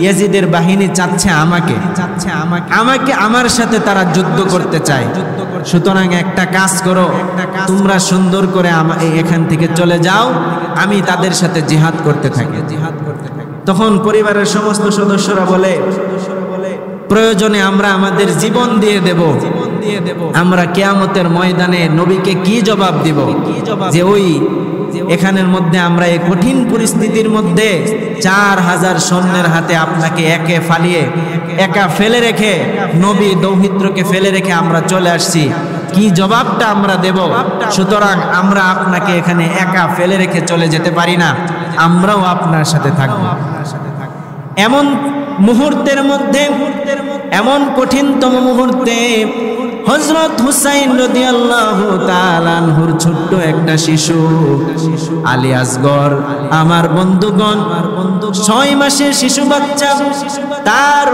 ইয়াজিদের বাহিনী চাচ্ছে আমাকে আমার সাথে তারা যুদ্ধ করতে চায়। সুতরাং একটা কাজ করো, তোমরা সুন্দর করে এখান থেকে চলে যাও, আমি তাদের সাথে জিহাদ করতে থাকি। তখন পরিবারের সমস্ত সদস্যরা বলে প্রয়োজনে আমরা আমাদের জীবন দিয়ে দেব। আমরা কিয়ামতের ময়দানে নবীকে কি জবাব দিব যে ওই এখানের মধ্যে আমরা এই কঠিন পরিস্থিতির মধ্যে 4000 সৈন্যের হাতে আপনাকে একা ফেলে রেখে, নবী দৌহিত্রকে ফেলে রেখে আমরা চলে আসছি, কি জবাবটা আমরা দেব? সুতরাং আমরা আপনাকে এখানে একা ফেলে রেখে চলে যেতে পারি না, আমরাও আপনার সাথে থাকব। এমন মুহূর্তের মধ্যে, এমন কঠিনতম মুহূর্তে হযরত হুসাইন রাদিয়াল্লাহু তাআলা আনহুর ছোট্ট একটা শিশু আলী আসগর, আমার বন্ধুগণ, 6 মাসের শিশু বাচ্চা, তার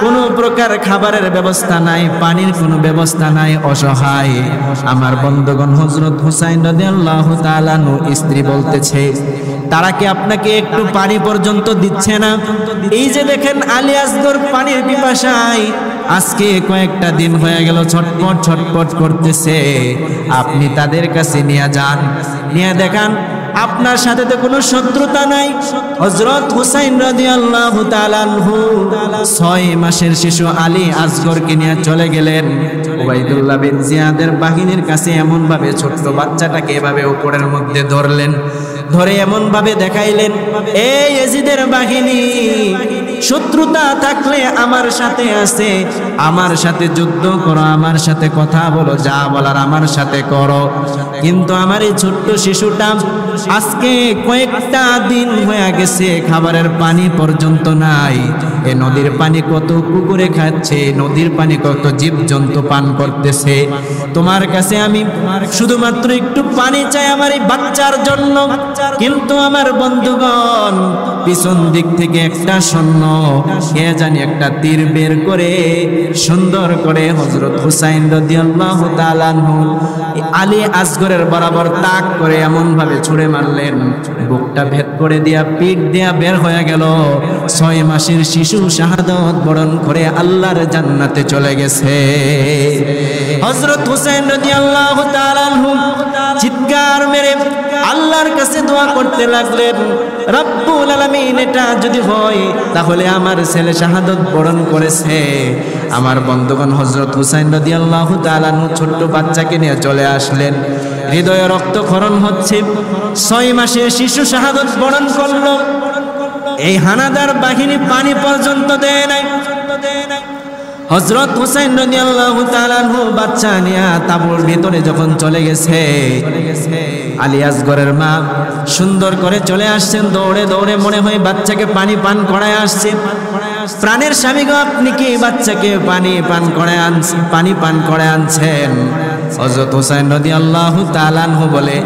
কোনো প্রকার খাবারের ব্যবস্থা নাই, পানির কোনো ব্যবস্থা নাই, অসহায় আমার বন্ধুগণ। হযরত হুসাইন রাদিয়াল্লাহু তাআলা আনহু স্ত্রী বলতেছে, তারা কি আপনাকে একটু পানি পর্যন্ত দিচ্ছে না? এই যে দেখেন আলী আসগর পানির পিপাসায় আজকে কয়েকটা দিন হয়ে গেল ছটপট করতেছে, আপনি তাদের কাছে নিয়ে যান, নিয়ে দেখান আপনার সাথে তো কোনো শত্রুতা নাই। হযরত হুসাইন রাদিয়াল্লাহু তাআলা আনহু 6 মাসের শিশু আলী আসগরকে নিয়ে চলে গেলেন উবাইদুল্লাহ বিন জিয়াদের বাহিনীর কাছে। এমন ভাবে ছোট্ট বাচ্চাটাকে এভাবে উপরের মধ্যে ধরলেন, ধরে এমন ভাবে দেখাইলেন, এই ইয়াজিদের বাহিনী শত্রুতা থাকলে আমার সাথে আছে, আমার সাথে যুদ্ধ করো, আমার সাথে কথা বলো, যা বলার আমার সাথে করো। কিন্তু আমার এই ছোট্ট শিশুটা আজকে কয়েকটা দিন হয়ে গেছে, খাবারের পানি পর্যন্ত নাই। এ নদীর পানি কত কুকুরে খাচ্ছে, নদীর পানি কত জীবজন্তু পান করতেছে। তোমার কাছে আমি শুধুমাত্র একটু পানি চাই আমার এই বাচ্চার জন্য। কিন্তু আমার বন্ধুগণ, পিছন দিক থেকে একটা সৈন্য কে জানি একটা তীর বের করে সুন্দর করে হযরত হুসাইন রাদিয়াল্লাহু তাআলা আনহু আলী আসগরের বরাবর তাক করে এমন ভাবে ছুঁড়ে মারলেন, বুকটা ভেদ করে দিয়া পিঠ দিয়া বের হয়ে গেল। 6 মাসের শিশু শাহাদাত বরণ করে আল্লাহর জান্নাতে চলে গেছে। হযরত হুসাইন রাদিয়াল্লাহু তাআলা আনহু চিৎকার মেরে আল্লাহর কাছে দোয়া করতে লাগলেন, রব্বুল আলামিন, এটা যদি হয় তাহলে আমার ছেলে শাহাদাত বরণ করেছে। আমার বন্ধুগণ, হযরত হুসাইন রাদিয়াল্লাহু তাআলা আনহু ছোট্ট বাচ্চাকে নিয়ে চলে আসলেন। হৃদয়ে রক্তক্ষরণ হচ্ছে। 6 মাসের শিশু শাহাদাত বরণ করলো। এই হানাদার বাহিনী পানি পর্যন্ত দেয় নাই। হযরত হুসাইন রাদিয়াল্লাহু তাআলা আনহু বাচ্চা নিয়ে তাঁবুর ভিতরে যখন চলে গেছে, আলী আসগরের মা সুন্দর করে চলে আসছেন দৌড়ে দৌড়ে, মনে হয় বাচ্চাকে পানি পান করায় আসছে। প্রাণের স্বামী গো, আপনি কি বাচ্চাকে পানি পান করে আনছেন? হযরত হুসাইন রাদিয়াল্লাহু তাআলা আনহু বলে,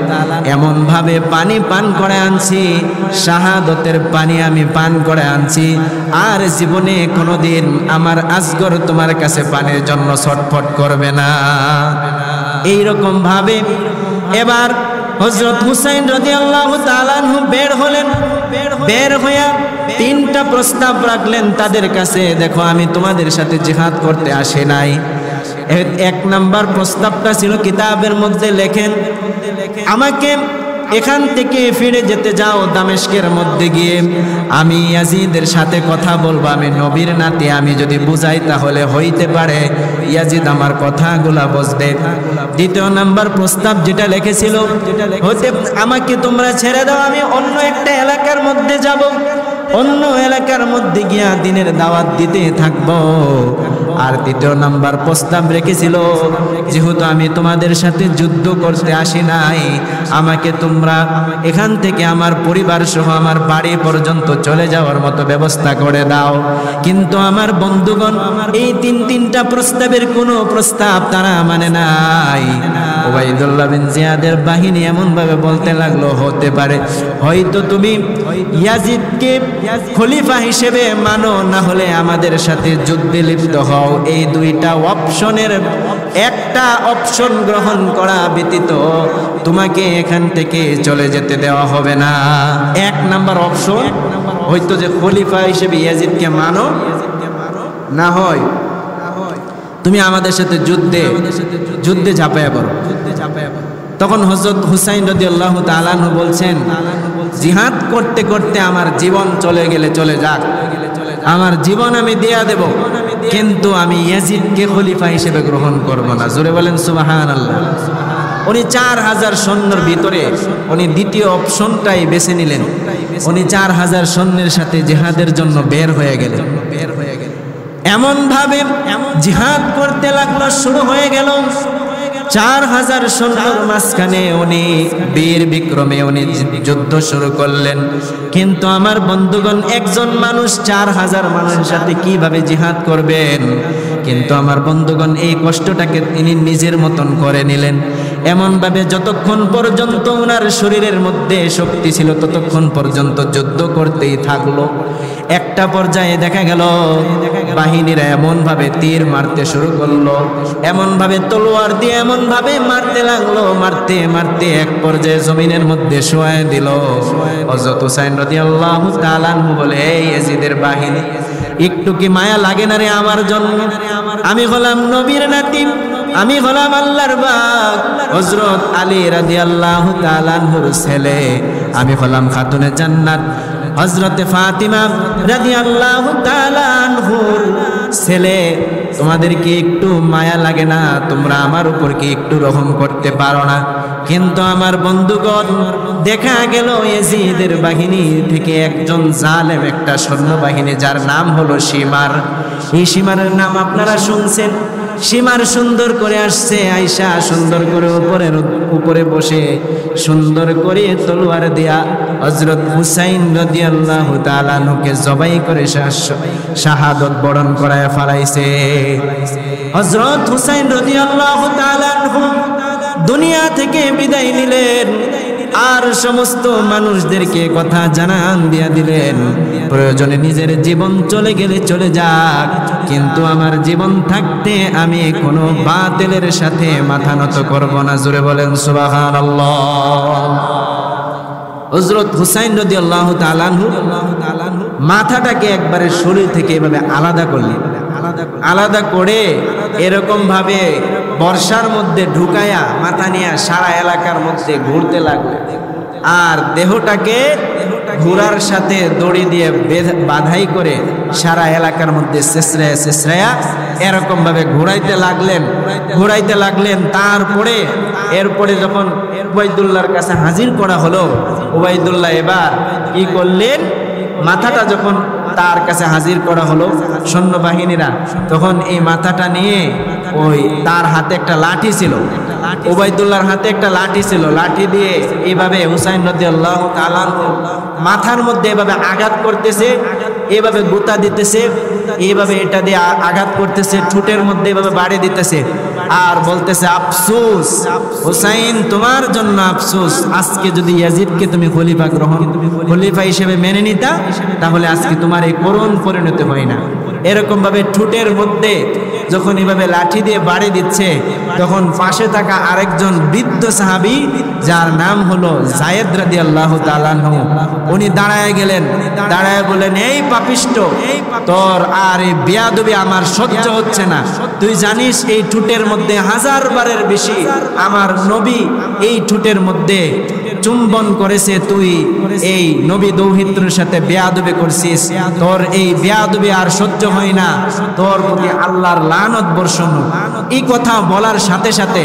এমন ভাবে পানি পান করে আনছি, শাহাদতের পানি আমি পান করে আনছি, আর জীবনে কোনোদিন আমার আসগর তোমার কাছে পানির জন্য ছটফট করবে না। এই রকম ভাবে এবার হযরত হুসাইন রাদিয়াল্লাহু তাআলা আনহু বের হলেন। বের হয়ে 3টা প্রস্তাব রাখলেন তাদের কাছে, দেখো আমি তোমাদের সাথে জিহাদ করতে আসি নাই। 1 নাম্বার প্রস্তাবটা ছিল, কিতাবের মধ্যে লেখেন, আমাকে এখান থেকে ফিরে যেতে যাও দামেস্কের মধ্যে গিয়ে, আমি ইয়াজিদের সাথে কথা বলবো, আমি নবীর নাতি, আমি যদি বুঝাই তাহলে হইতে পারে ইয়াজিদ আমার কথাগুলা বুঝবে। 2 নাম্বার প্রস্তাব যেটা লিখেছিল, হতে আমাকে তোমরা ছেড়ে দাও, আমি অন্য একটা এলাকার মধ্যে যাব, অন্য এলাকার মধ্যে গিয়া দিনের দাওয়াত দিতে থাকবো। আর 3 নাম্বার প্রস্তাব রেখেছিল, যেহেতু আমি তোমাদের সাথে যুদ্ধ করতে আসি নাই, আমাকে তোমরা এখান থেকে আমার পরিবার সহ আমার বাড়ি পর্যন্ত চলে যাওয়ার মতো ব্যবস্থা করে দাও। কিন্তু আমার বন্ধুগণ, এই 3টা প্রস্তাবের কোনো প্রস্তাব তারা মানে নাই। উবাইদুল্লাহ বিন জিয়াদের বাহিনী এমন ভাবে বলতে লাগলো, হতে পারে হয়তো তুমি ইয়াজিদকে খলিফা হিসেবে মানো, না হলে আমাদের সাথে যুদ্ধে লিপ্ত হও। এই 2টা অপশনের একটা অপশন গ্রহণ করা ব্যতীত তোমাকে এখান থেকে চলে যেতে দেওয়া হবে না। 1 নাম্বার অপশন হয়তো যে খলিফা হিসেবে ইয়াজিদকে মানো, না হয় তুমি আমাদের সাথে যুদ্ধে ঝাঁপাইয়া পড়ো। তখন হযরত হুসাইন রাদিয়াল্লাহু তাআলা আনহু বলছেন, জিহাদ করতে করতে আমার জীবন চলে গেলে চলে যাক, আমার জীবন আমি দেয়া দেব, কিন্তু আমি ইয়াজিদকে খলিফা হিসেবে গ্রহণ করব না। জোরে বলেন সুবহানাল্লাহ। উনি 4000 সৈন্যের ভিতরে উনি 2য় অপশনটাই বেছে নিলেন। উনি 4000 সৈন্যের সাথে জিহাদের জন্য বের হয়ে গেলেন। এমন ভাবে জিহাদ করতে লাগলো, শুরু হয়ে গেল। 4000 সৈন্যের মাঝখানে উনি বীর বিক্রমে উনি যুদ্ধ শুরু করলেন। কিন্তু আমার বন্ধুগণ, একজন মানুষ 4000 মানুষের সাথে কিভাবে জিহাদ করবেন? কিন্তু আমার বন্ধুগণ, এই কষ্টটাকে তিনি নিজের মতন করে নিলেন। এমন ভাবে যতক্ষণ পর্যন্ত ওনার শরীরের মধ্যে শক্তি ছিল ততক্ষণ পর্যন্ত যুদ্ধ করতেই থাকলো। একটা পর্যায়ে দেখা গেল বাহিনীরা এমন ভাবে তীর মারতে শুরু করলো, এমন ভাবে তলোয়ার দিয়ে এমন ভাবে মারতে লাগলো, মারতে মারতে এক পর্যায়ে জমিনের মধ্যে শোয়ায় দিল। হযরত হুসাইন রাদিয়াল্লাহু তাআলা আনহু বলে, এই ইয়াজিদের বাহিনী, একটু কি মায়া লাগে না রে আমার জন্য? আমি হলাম নবীর নাতি, আমি হলাম আল্লাহর বাগ, হযরত আলী রাদিয়াল্লাহু তাআলা আনহুর ছেলে, আমি হলাম খাতুনে জান্নাত। হযরতে ফাতিমা রাদিয়াল্লাহু তাআলা আনহুর ছেলে, তোমাদের কি একটু মায়া লাগে না? তোমরা আমার উপর কি একটু রহম করতে পারো না? কিন্তু আমার বন্ধুগণ, দেখা গেল ইয়াজিদের বাহিনী থেকে একজন জালেম, একটা সৈন্যবাহিনী যার নাম হলো শিমার। এই শিমারের নাম আপনারা শুনছেন। শিমার সুন্দর করে আসছে, আয়েশা সুন্দর করে উপরে বসে সুন্দর করে তলোয়ার দিয়া হযরত হুসাইন রাদিয়াল্লাহু তাআলা আনহুকে জবাই করে শাহাদত বরণ করায় ফেলাইছে। হযরত হুসাইন রাদিয়াল্লাহু তাআলা আনহু দুনিয়া থেকে বিদায় নিলেন আর সমস্ত মানুষদেরকে কথা জানান দিয়া দিলেন, প্রয়োজনে নিজের জীবন চলে গেলে চলে যাক, কিন্তু আমার জীবন থাকতে আমি কোনো বাতিলের সাথে মাথা নত করব না। জোরে বলেন সুবহানাল্লাহ। হযরত হুসাইন রাদিয়াল্লাহু তাআলা আনহু মাথাটাকে একবারে শরীর থেকে এভাবে আলাদা করে এরকম ভাবে বর্ষার মধ্যে ঢুকায়া মাথা নিয়ে সারা এলাকার মধ্যে ঘুরতে লাগলো, আর দেহটাকে ঘোড়ার সাথে দড়ি দিয়ে বাঁধাই করে সারা এলাকার মধ্যে শেষরায়া এরকম ভাবে ঘোরাইতে লাগলেন। তারপরে এরপরে যখন উবাইদুল্লাহর কাছে হাজির করা হলো, উবাইদুল্লাহ এবার কি করলেন, মাথাটা যখন তার কাছে হাজির করা হলো সৈন্যবাহিনীরা, তখন এই মাথাটা নিয়ে ওই তার হাতে একটা লাঠি ছিল, উবাইদুল্লাহর হাতে একটা লাঠি ছিল, লাঠি দিয়ে এইভাবে হুসাইন রাদিয়াল্লাহু তাআলা মাথার মধ্যে এভাবে আঘাত করতেছে, এভাবে গুতা দিতেছে, এইভাবে এটা দিয়ে আঘাত করতেছে, ঠোঁটের মধ্যে এভাবে বাড়ি দিতেছে আর বলতেছে, আফসোস হুসাইন, তোমার জন্য আফসোস, আজকে যদি ইয়াজিদকে তুমি খলিফা হিসেবে মেনে নিতা তাহলে আজকে তোমার এই করুণ পরিণতি হয় না। এরকম ভাবে ঠোঁটের মধ্যে যখন এভাবে লাঠি দিয়ে বাড়ি দিচ্ছে, তখন পাশে থাকা আরেকজন বৃদ্ধ সাহাবী যার নাম হলো যায়েদ রাদিয়াল্লাহু তাআলা আনহু, উনি দাঁড়ায় গেলেন, দাঁড়ায় বলেন, এই পাপিষ্ট, তোর আর এই বেয়াদবি আমার সহ্য হচ্ছে না। তুই জানিস এই ঠোঁটের মধ্যে 1000 বারের বেশি আমার নবী এই ঠোঁটের মধ্যে চুম্বন করেছে, তুই এই নবী দৌহিত্রের সাথে বেয়াদবি করছিস, তোর এই বেয়াদবি আর সহ্য হয় না, তোর প্রতি আল্লাহর লানত বর্ষণ। এই কথা বলার সাথে সাথে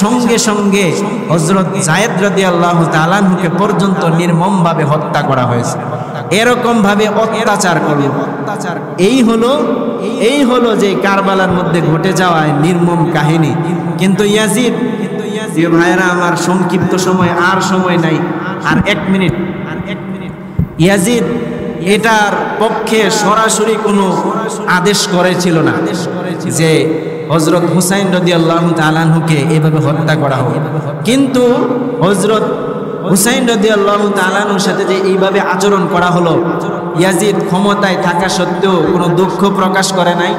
সঙ্গে সঙ্গে হযরত যায়েদ রাদিয়াল্লাহু তাআলা আনহুকে পর্যন্ত নির্মমভাবে হত্যা করা হয়েছে। এরকম ভাবে অত্যাচার করলো। এই হলো যে কারবালার মধ্যে ঘটে যাওয়া নির্মম কাহিনী। কিন্তু ইয়াজিদ, প্রিয় ভাইরা আমার, সংক্ষিপ্ত সময়, আর সময় নাই, আর 1 মিনিট। ইয়াজিদ এটার পক্ষে সরাসরি কোনো আদেশ করেছিল না যে হযরত হুসাইন রাদিয়াল্লাহু তাআলা আনহুকে এভাবে হত্যা করা হবে, কিন্তু হযরত হুসাইন রাদিয়াল্লাহু তাআলা আনহুর সাথে যে এইভাবে আচরণ করা হলো, ইয়াজিদ ক্ষমতায় থাকা সত্ত্বেও কোনো দুঃখ প্রকাশ করে নাই,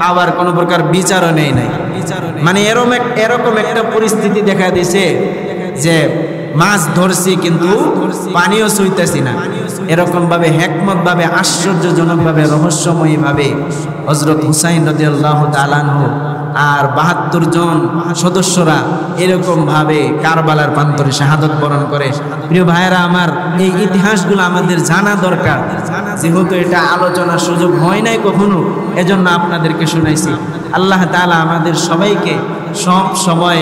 আবার কোনো প্রকার বিচারও নেই নাই। মানে এরকম একটা পরিস্থিতি দেখা দিয়েছে যে মাছ ধরছি কিন্তু পানিও ছুঁইতেছি না। এরকম ভাবে হিকমত ভাবে, আশ্চর্যজনক ভাবে, রহস্যময়ী ভাবে হযরত হুসাইন রাদিয়াল্লাহু তাআলা আনহু আর ৭২ জন সদস্যরা এরকম ভাবে কারবালার প্রান্তরে শাহাদত বরণ করে। প্রিয় ভাইয়েরা আমার, এই ইতিহাসগুলো আমাদের জানা দরকার, যেহেতু এটা আলোচনার সুযোগ হয় নাই কখনো, এজন্য আপনাদেরকে শুনাইছি। আল্লাহ তাআলা আমাদের সবাইকে সব সময়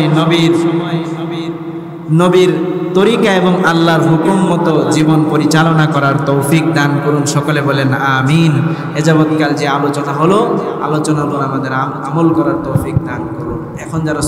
নবীর তরিকা এবং আল্লাহর হুকুম মতো জীবন পরিচালনা করার তৌফিক দান করুন। সকলে বলেন আমিন। এ যাবৎকাল যে আলোচনা হলো, আলোচনার উপর আমাদের আমল করার তৌফিক দান করুন। এখন যারা